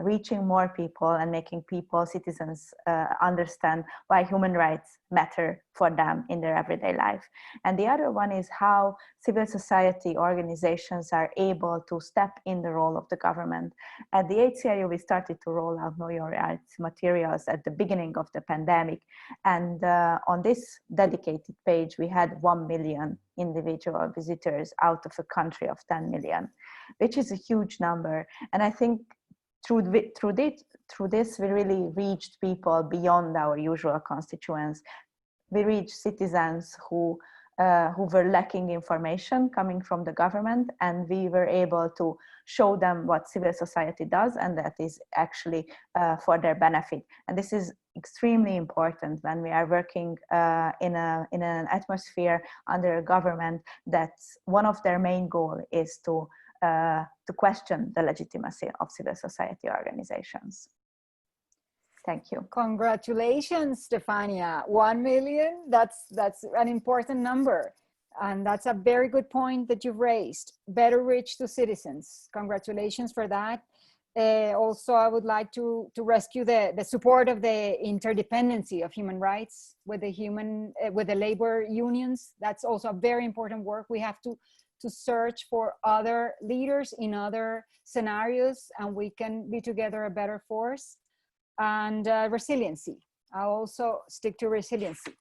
reaching more people and making people, citizens, understand why human rights matter for them in their everyday life. And the other one is how civil society organizations are able to step in the role of the government. At the ACLU, we started to roll out Know Your Rights materials at the beginning of the pandemic. And on this dedicated page, we had 1 million individual visitors out of a country of 10 million, which is a huge number. And I think through this, we really reached people beyond our usual constituents. We reached citizens who were lacking information coming from the government, and we were able to show them what civil society does, and that is actually for their benefit. And this is extremely important when we are working in an atmosphere under a government that's one of their main goal is to question the legitimacy of civil society organizations. Thank you. Congratulations, Stefania. 1 million, that's an important number. And that's a very good point that you've raised. Better reach to citizens. Congratulations for that. Also, I would like to rescue the support of the interdependency of human rights with the labor unions. That's also a very important work. We have to search for other leaders in other scenarios, and we can be together a better force. And resiliency. I'll also stick to resiliency.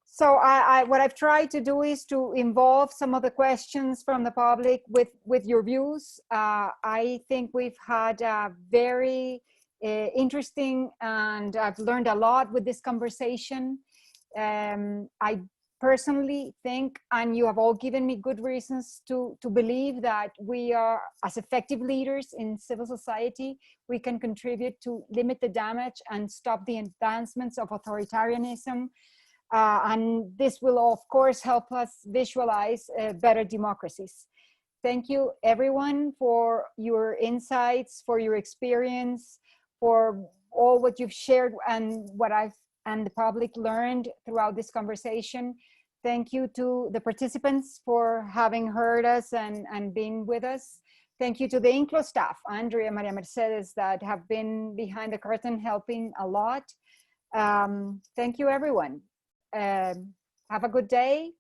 So what I've tried to do is to involve some of the questions from the public with your views. I think we've had a very interesting, and I've learned a lot with this conversation. I personally think, and you have all given me good reasons to believe, that we are, as effective leaders in civil society, we can contribute to limit the damage and stop the advancements of authoritarianism. And this will, of course, help us visualize better democracies. Thank you, everyone, for your insights, for your experience, for all what you've shared and what I've and the public learned throughout this conversation. Thank you to the participants for having heard us and being with us. Thank you to the INCLO staff, Andrea, Maria Mercedes, that have been behind the curtain helping a lot. Thank you, everyone. Have a good day,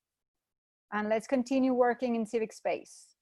and let's continue working in civic space.